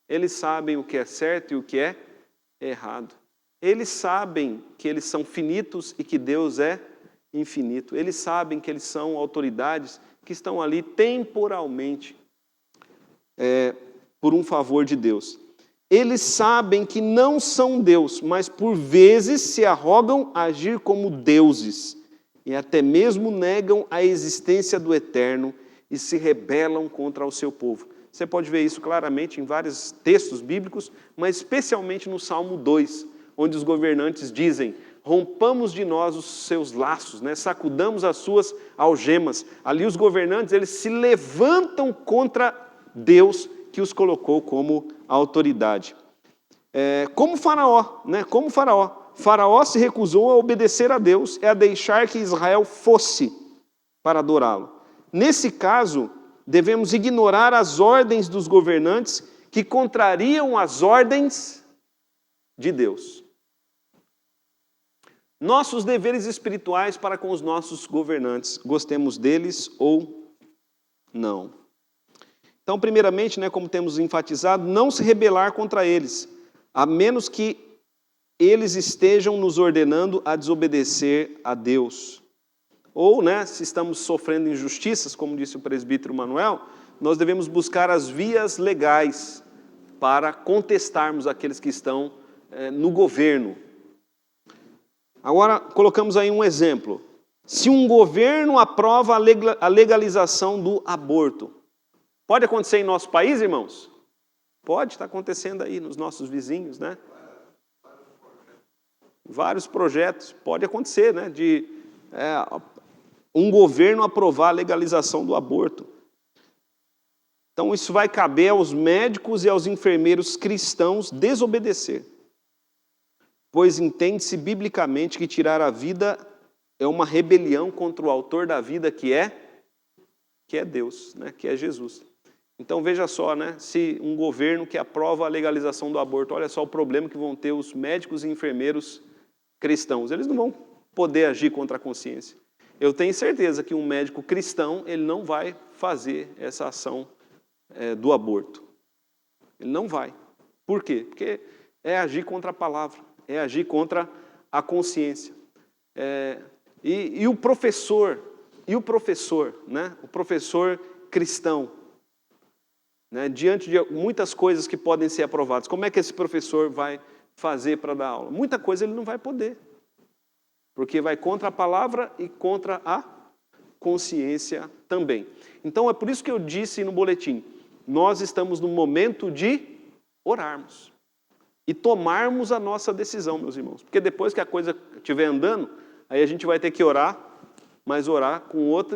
[SPEAKER 1] Eles sabem o que é certo e o que é errado. Eles sabem que eles são finitos e que Deus é infinito. Eles sabem que eles são autoridades que estão ali temporalmente por um favor de Deus. Eles sabem que não são Deus, mas por vezes se arrogam a agir como deuses e até mesmo negam a existência do Eterno e se rebelam contra o seu povo. Você pode ver isso claramente em vários textos bíblicos, mas especialmente no Salmo 2, onde os governantes dizem: rompamos de nós os seus laços, né? Sacudamos as suas algemas. Ali os governantes, eles se levantam contra Deus que os colocou como autoridade. Como Faraó, né? Como Faraó. Faraó se recusou a obedecer a Deus e a deixar que Israel fosse para adorá-lo. Nesse caso, devemos ignorar as ordens dos governantes que contrariam as ordens de Deus. Nossos deveres espirituais para com os nossos governantes, gostemos deles ou não. Então, primeiramente, né, como temos enfatizado, não se rebelar contra eles, a menos que eles estejam nos ordenando a desobedecer a Deus. Ou, né, se estamos sofrendo injustiças, como disse o presbítero Manuel, nós devemos buscar as vias legais para contestarmos aqueles que estão no governo. Agora, colocamos aí um exemplo. Se um governo aprova a legalização do aborto, pode acontecer em nosso país, irmãos? Pode, está acontecendo aí nos nossos vizinhos, né? Vários projetos, pode acontecer, né? De um governo aprovar a legalização do aborto. Então, isso vai caber aos médicos e aos enfermeiros cristãos desobedecer. Pois entende-se biblicamente que tirar a vida é uma rebelião contra o autor da vida, que é Deus, né? Que é Jesus. Então, veja só, né? Se um governo que aprova a legalização do aborto, olha só o problema que vão ter os médicos e enfermeiros cristãos. Eles não vão poder agir contra a consciência. Eu tenho certeza que um médico cristão, ele não vai fazer essa ação do aborto. Ele não vai. Por quê? Porque é agir contra a palavra, é agir contra a consciência. E o professor, né? O professor cristão, né? Diante de muitas coisas que podem ser aprovadas, como é que esse professor vai fazer para dar aula? Muita coisa ele não vai poder. Porque vai contra a palavra e contra a consciência também. Então, é por isso que eu disse no boletim, nós estamos no momento de orarmos e tomarmos a nossa decisão, meus irmãos. Porque depois que a coisa estiver andando, aí a gente vai ter que orar, mas orar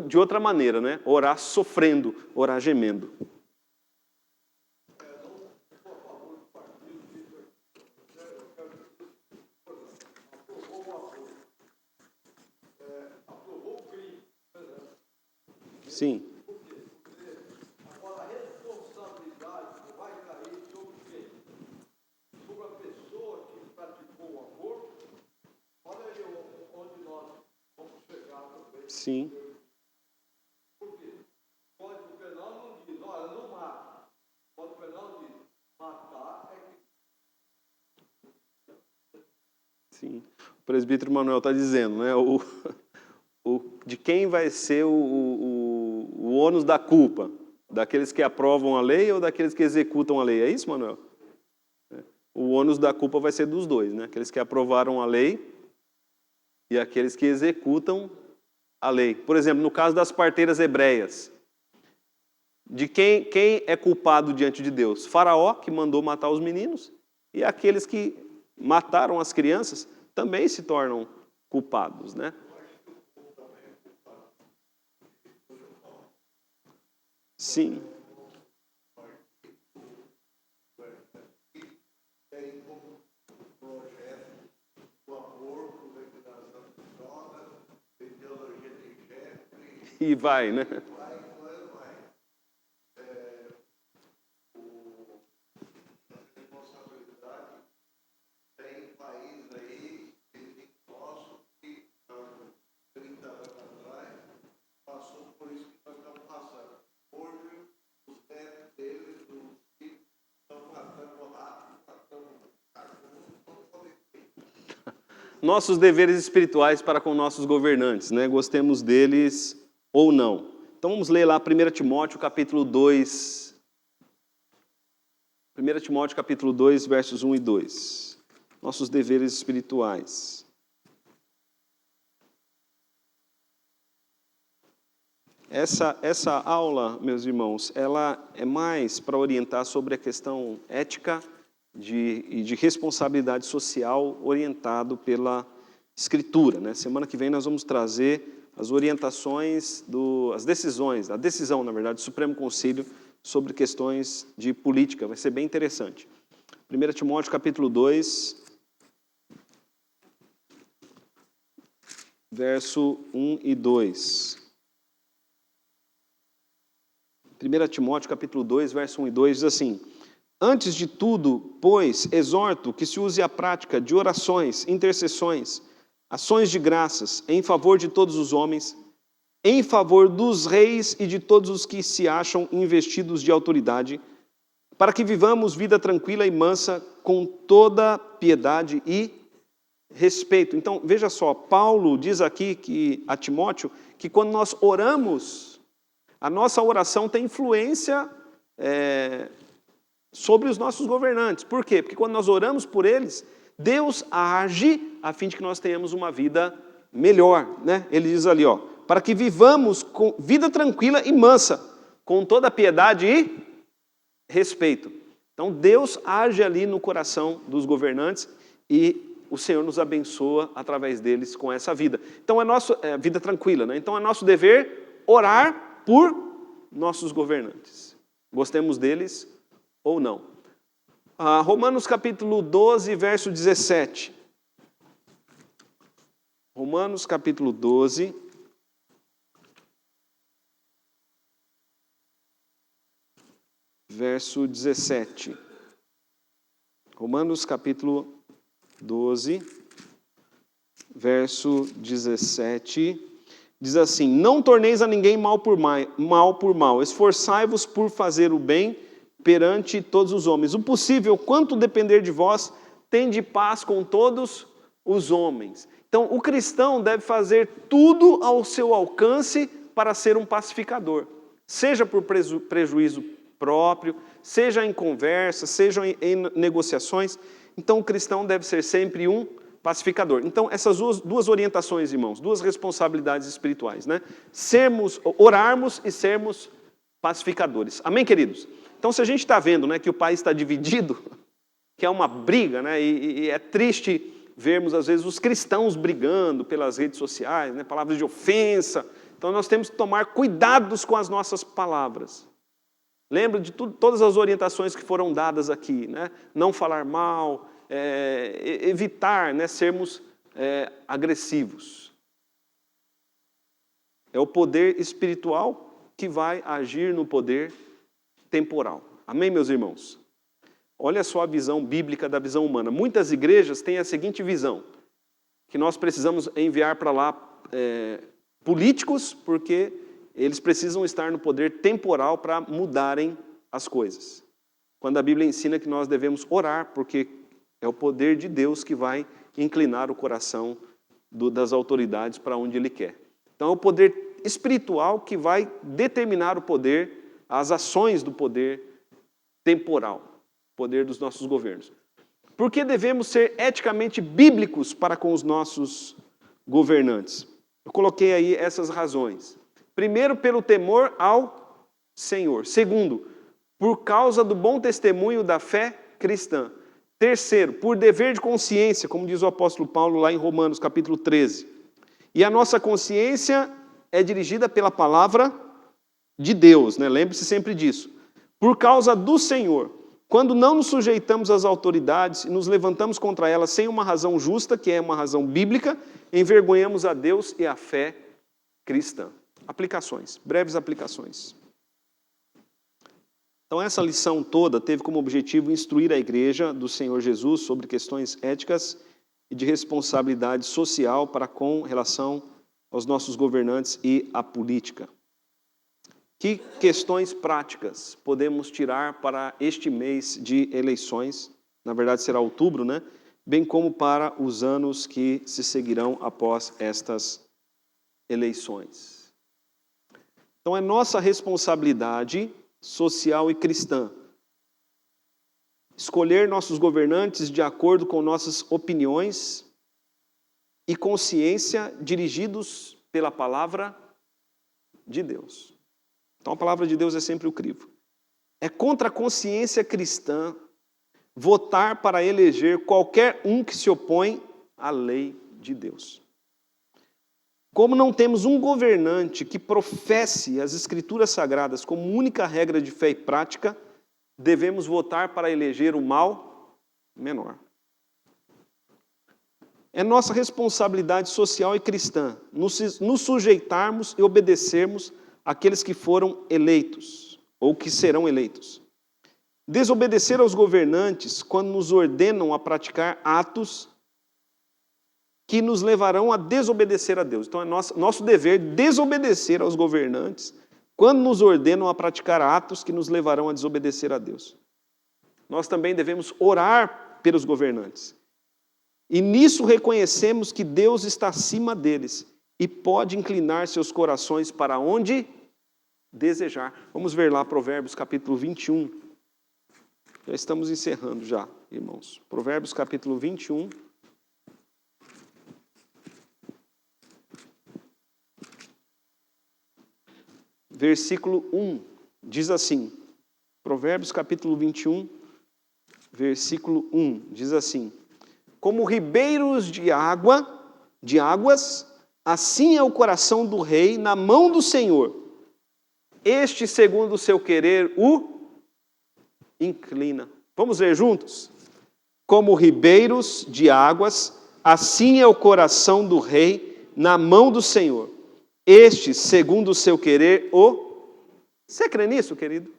[SPEAKER 1] de outra maneira, né? Orar sofrendo, orar gemendo. Sim.
[SPEAKER 2] Agora, a responsabilidade vai cair sobre quem? Sobre a pessoa que praticou o aborto. Olha aí onde nós vamos chegar também.
[SPEAKER 1] Sim.
[SPEAKER 2] Por quê? O Código Penal não diz, olha, não mata. O Código Penal diz, matar é que...
[SPEAKER 1] Sim. O presbítero Manuel está dizendo, né? De quem vai ser o ônus da culpa? Daqueles que aprovam a lei ou daqueles que executam a lei? É isso, Manuel? O ônus da culpa vai ser dos dois, né? Aqueles que aprovaram a lei e aqueles que executam a lei. Por exemplo, no caso das parteiras hebreias, de quem é culpado diante de Deus? Faraó, que mandou matar os meninos, e aqueles que mataram as crianças também se tornam culpados, né? Sim. E vai, né?
[SPEAKER 2] Tem país aí, nosso, que 30 anos atrás, passou por isso que nós estamos passando. Hoje, os netos deles, os filhos, estão matando rato, matando cachorro.
[SPEAKER 1] Nossos deveres espirituais para com nossos governantes, né? Gostemos deles ou não. Então vamos ler lá 1 Timóteo capítulo 2. 1 Timóteo capítulo 2, versos 1 e 2. Nossos deveres espirituais. Essa aula, meus irmãos, ela é mais para orientar sobre a questão ética e de responsabilidade social orientado pela Escritura, né? Semana que vem nós vamos trazer as orientações, as decisões, a decisão, na verdade, do Supremo Conselho sobre questões de política. Vai ser bem interessante. 1 Timóteo capítulo 2, verso 1 e 2. 1 Timóteo capítulo 2, verso 1 e 2 diz assim: Antes de tudo, pois, exorto que se use a prática de orações, intercessões, ações de graças, em favor de todos os homens, em favor dos reis e de todos os que se acham investidos de autoridade, para que vivamos vida tranquila e mansa, com toda piedade e respeito. Então, veja só, Paulo diz aqui a Timóteo que quando nós oramos, a nossa oração tem influência sobre os nossos governantes. Por quê? Porque quando nós oramos por eles, Deus age a fim de que nós tenhamos uma vida melhor, né? Ele diz ali, para que vivamos com vida tranquila e mansa, com toda piedade e respeito. Então, Deus age ali no coração dos governantes e o Senhor nos abençoa através deles com essa vida. Então, é vida tranquila, né? Então, é nosso dever orar por nossos governantes. Gostemos deles ou não. Romanos capítulo 12, verso 17. Romanos capítulo 12, verso 17. Romanos capítulo 12, verso 17, diz assim: Não torneis a ninguém mal por mal, esforçai-vos por fazer o bem perante todos os homens. O possível, quanto depender de vós, tende paz com todos os homens. Então, o cristão deve fazer tudo ao seu alcance para ser um pacificador, seja por prejuízo próprio, seja em conversa, seja em negociações. Então, o cristão deve ser sempre um pacificador. Então, essas duas orientações, irmãos, duas responsabilidades espirituais, né? Orarmos e sermos pacificadores. Amém, queridos? Então, se a gente está vendo, né, que o país está dividido, que é uma briga, né, e é triste vermos, às vezes, os cristãos brigando pelas redes sociais, né, palavras de ofensa. Então, nós temos que tomar cuidados com as nossas palavras. Lembra de todas as orientações que foram dadas aqui, né? Não falar mal, evitar, né, sermos agressivos. É o poder espiritual que vai agir no poder temporal. Amém, meus irmãos? Olha só a visão bíblica da visão humana. Muitas igrejas têm a seguinte visão, que nós precisamos enviar para lá políticos, porque eles precisam estar no poder temporal para mudarem as coisas. Quando a Bíblia ensina que nós devemos orar, porque é o poder de Deus que vai inclinar o coração das autoridades para onde Ele quer. Então é o poder espiritual que vai determinar o poder, as ações do poder temporal, poder dos nossos governos. Por que devemos ser eticamente bíblicos para com os nossos governantes? Eu coloquei aí essas razões. Primeiro, pelo temor ao Senhor. Segundo, por causa do bom testemunho da fé cristã. Terceiro, por dever de consciência, como diz o apóstolo Paulo lá em Romanos capítulo 13. E a nossa consciência é dirigida pela palavra de Deus, né? Lembre-se sempre disso. Por causa do Senhor. Quando não nos sujeitamos às autoridades e nos levantamos contra elas sem uma razão justa, que é uma razão bíblica, envergonhamos a Deus e a fé cristã. Aplicações, breves aplicações. Então, essa lição toda teve como objetivo instruir a igreja do Senhor Jesus sobre questões éticas e de responsabilidade social para com relação aos nossos governantes e à política. Que questões práticas podemos tirar para este mês de eleições? Na verdade, será outubro, né? Bem como para os anos que se seguirão após estas eleições. Então, é nossa responsabilidade social e cristã escolher nossos governantes de acordo com nossas opiniões e consciência, dirigidos pela palavra de Deus. Então a palavra de Deus é sempre o crivo. É contra a consciência cristã votar para eleger qualquer um que se opõe à lei de Deus. Como não temos um governante que professe as Escrituras Sagradas como única regra de fé e prática, devemos votar para eleger o mal menor. É nossa responsabilidade social e cristã nos sujeitarmos e obedecermos àqueles que foram eleitos, ou que serão eleitos. Desobedecer aos governantes quando nos ordenam a praticar atos que nos levarão a desobedecer a Deus. Então é nosso dever desobedecer aos governantes quando nos ordenam a praticar atos que nos levarão a desobedecer a Deus. Nós também devemos orar pelos governantes. E nisso reconhecemos que Deus está acima deles e pode inclinar seus corações para onde desejar. Vamos ver lá Provérbios capítulo 21. Já estamos encerrando já, irmãos. Provérbios capítulo 21. Versículo 1, diz assim, Provérbios capítulo 21, versículo 1, diz assim: como ribeiros de águas, assim é o coração do rei na mão do Senhor. Este, segundo o seu querer, o inclina. Vamos ler juntos? Como ribeiros de águas, assim é o coração do rei na mão do Senhor. Este, segundo o seu querer, o... Você crê nisso, querido?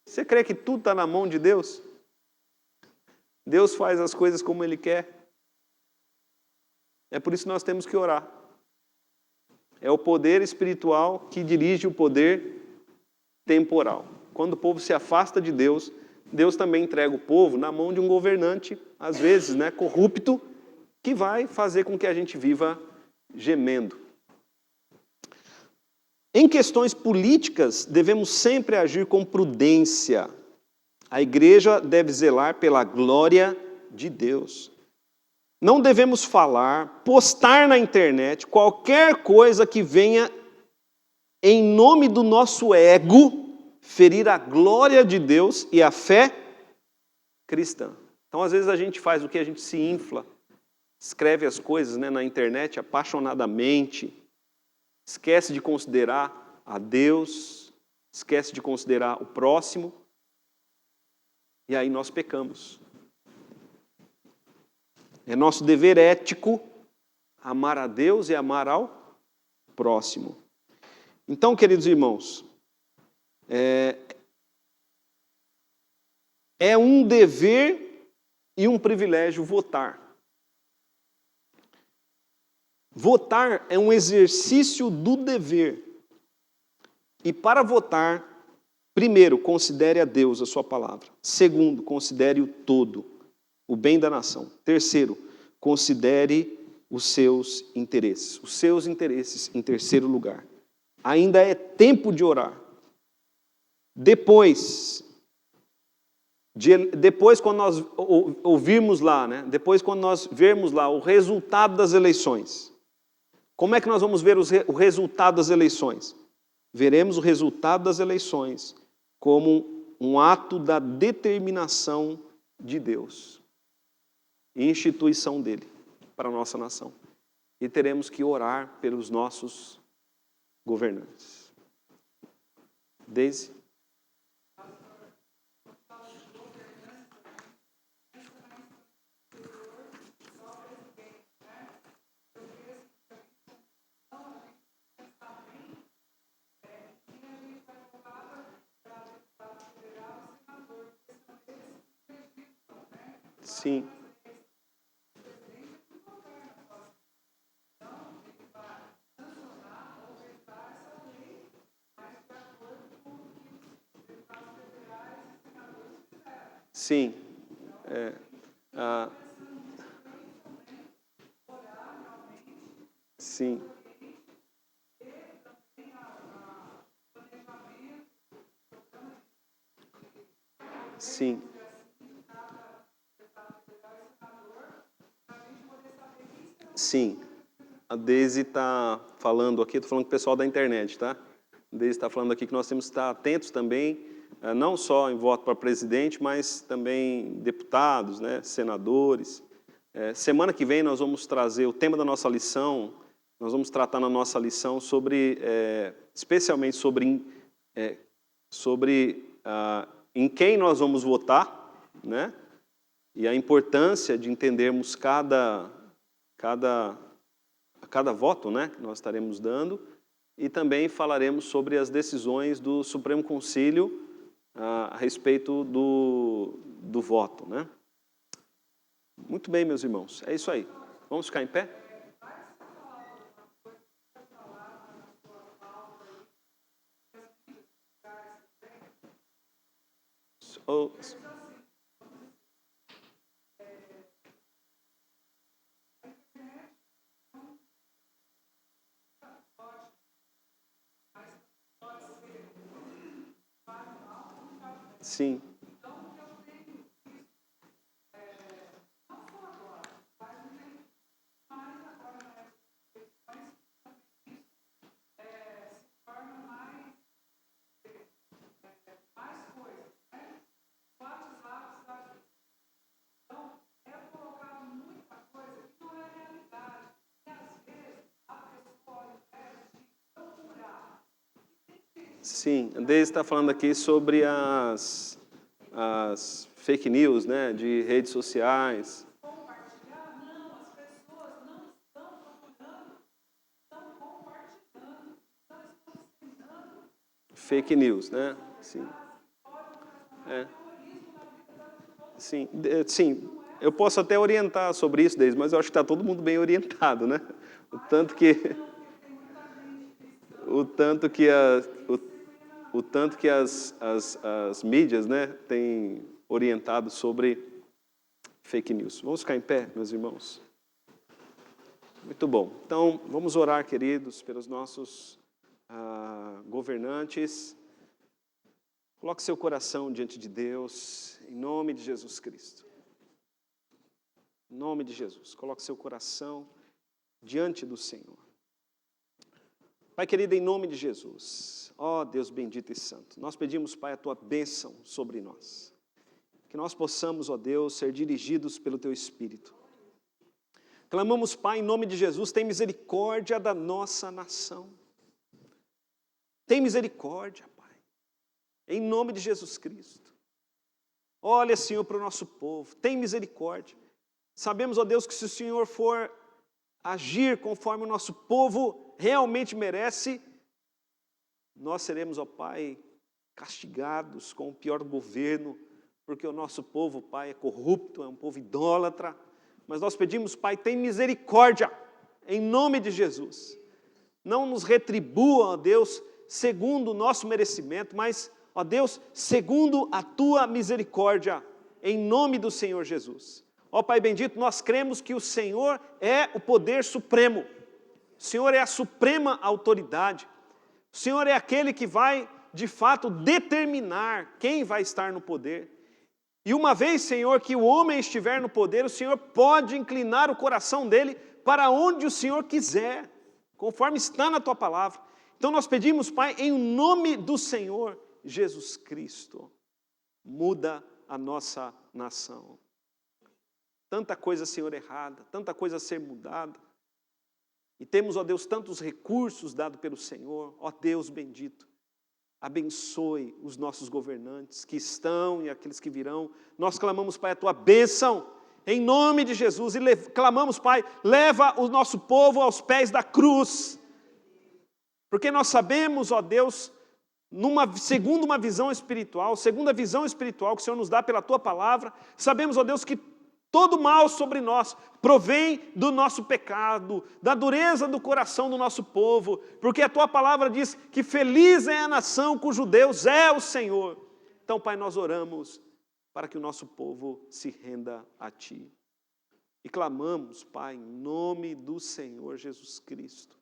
[SPEAKER 1] Você crê que tudo está na mão de Deus? Deus faz as coisas como Ele quer. É por isso que nós temos que orar. É o poder espiritual que dirige o poder temporal. Quando o povo se afasta de Deus, Deus também entrega o povo na mão de um governante, às vezes, corrupto, que vai fazer com que a gente viva gemendo. Em questões políticas, devemos sempre agir com prudência. A igreja deve zelar pela glória de Deus. Não devemos falar, postar na internet qualquer coisa que venha em nome do nosso ego ferir a glória de Deus e a fé cristã. Então, às vezes a gente faz o que a gente se infla, escreve as coisas na internet apaixonadamente, esquece de considerar a Deus, esquece de considerar o próximo, e aí nós pecamos. É nosso dever ético amar a Deus e amar ao próximo. Então, queridos irmãos, é um dever e um privilégio votar. Votar é um exercício do dever. E para votar, primeiro, considere a Deus, a sua palavra. Segundo, considere o todo, o bem da nação. Terceiro, considere os seus interesses. Os seus interesses em terceiro lugar. Ainda é tempo de orar. Depois quando nós ouvirmos lá, depois quando nós vermos lá o resultado das eleições, como é que nós vamos ver o resultado das eleições? Veremos o resultado das eleições como um ato da determinação de Deus e instituição dele para a nossa nação. E teremos que orar pelos nossos governantes. Deise? Sim. Sim. Sim. Sim. Sim. A Deise está falando aqui, estou falando com o pessoal da internet, tá? A Deise está falando aqui que nós temos que estar atentos também, não só em voto para presidente, mas também deputados, né, senadores. Semana que vem nós vamos trazer o tema da nossa lição, nós vamos tratar na nossa lição sobre, especialmente sobre em quem nós vamos votar, né? E a importância de entendermos cada voto, né, que nós estaremos dando, e também falaremos sobre as decisões do Supremo Concílio a respeito do voto, né? Muito bem, meus irmãos, é isso aí. Vamos ficar em pé? Sim. Sim, a Deise está falando aqui sobre as fake news, né, de redes sociais. Fake news, né? Sim. Sim, eu posso até orientar sobre isso, Deise, mas eu acho que está todo mundo bem orientado, né? O tanto que as mídias, né, têm orientado sobre fake news. Vamos ficar em pé, meus irmãos? Muito bom. Então, vamos orar, queridos, pelos nossos governantes. Coloque seu coração diante de Deus, em nome de Jesus Cristo. Em nome de Jesus, coloque seu coração diante do Senhor. Pai querido, em nome de Jesus, ó Deus bendito e santo, nós pedimos, Pai, a Tua bênção sobre nós. Que nós possamos, ó Deus, ser dirigidos pelo Teu Espírito. Clamamos, Pai, em nome de Jesus, tem misericórdia da nossa nação. Tem misericórdia, Pai, em nome de Jesus Cristo. Olha, Senhor, para o nosso povo, tem misericórdia. Sabemos, ó Deus, que se o Senhor for agir conforme o nosso povo realmente merece, nós seremos, ó Pai, castigados com o pior governo, porque o nosso povo, Pai, é corrupto, é um povo idólatra. Mas nós pedimos, Pai, tem misericórdia, em nome de Jesus. Não nos retribua, ó Deus, segundo o nosso merecimento, mas, ó Deus, segundo a Tua misericórdia, em nome do Senhor Jesus. Ó Pai bendito, nós cremos que o Senhor é o poder supremo. O Senhor é a suprema autoridade. O Senhor é aquele que vai, de fato, determinar quem vai estar no poder. E uma vez, Senhor, que o homem estiver no poder, o Senhor pode inclinar o coração dele para onde o Senhor quiser, conforme está na Tua palavra. Então nós pedimos, Pai, em nome do Senhor Jesus Cristo, muda a nossa nação. Tanta coisa, Senhor, errada, tanta coisa a ser mudada. E temos, ó Deus, tantos recursos dados pelo Senhor. Ó Deus bendito, abençoe os nossos governantes que estão e aqueles que virão. Nós clamamos, Pai, a Tua bênção, em nome de Jesus. E clamamos, Pai, leva o nosso povo aos pés da cruz. Porque nós sabemos, ó Deus, segundo uma visão espiritual, segundo a visão espiritual que o Senhor nos dá pela Tua palavra, sabemos, ó Deus, que todo mal sobre nós provém do nosso pecado, da dureza do coração do nosso povo, porque a Tua palavra diz que feliz é a nação cujo Deus é o Senhor. Então, Pai, nós oramos para que o nosso povo se renda a Ti. E clamamos, Pai, em nome do Senhor Jesus Cristo,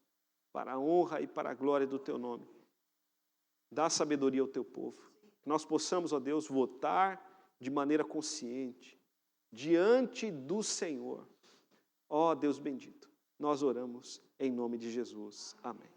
[SPEAKER 1] para a honra e para a glória do Teu nome. Dá sabedoria ao Teu povo. Que nós possamos, ó Deus, votar de maneira consciente, diante do Senhor. Ó Deus bendito, Nós oramos em nome de Jesus. Amém.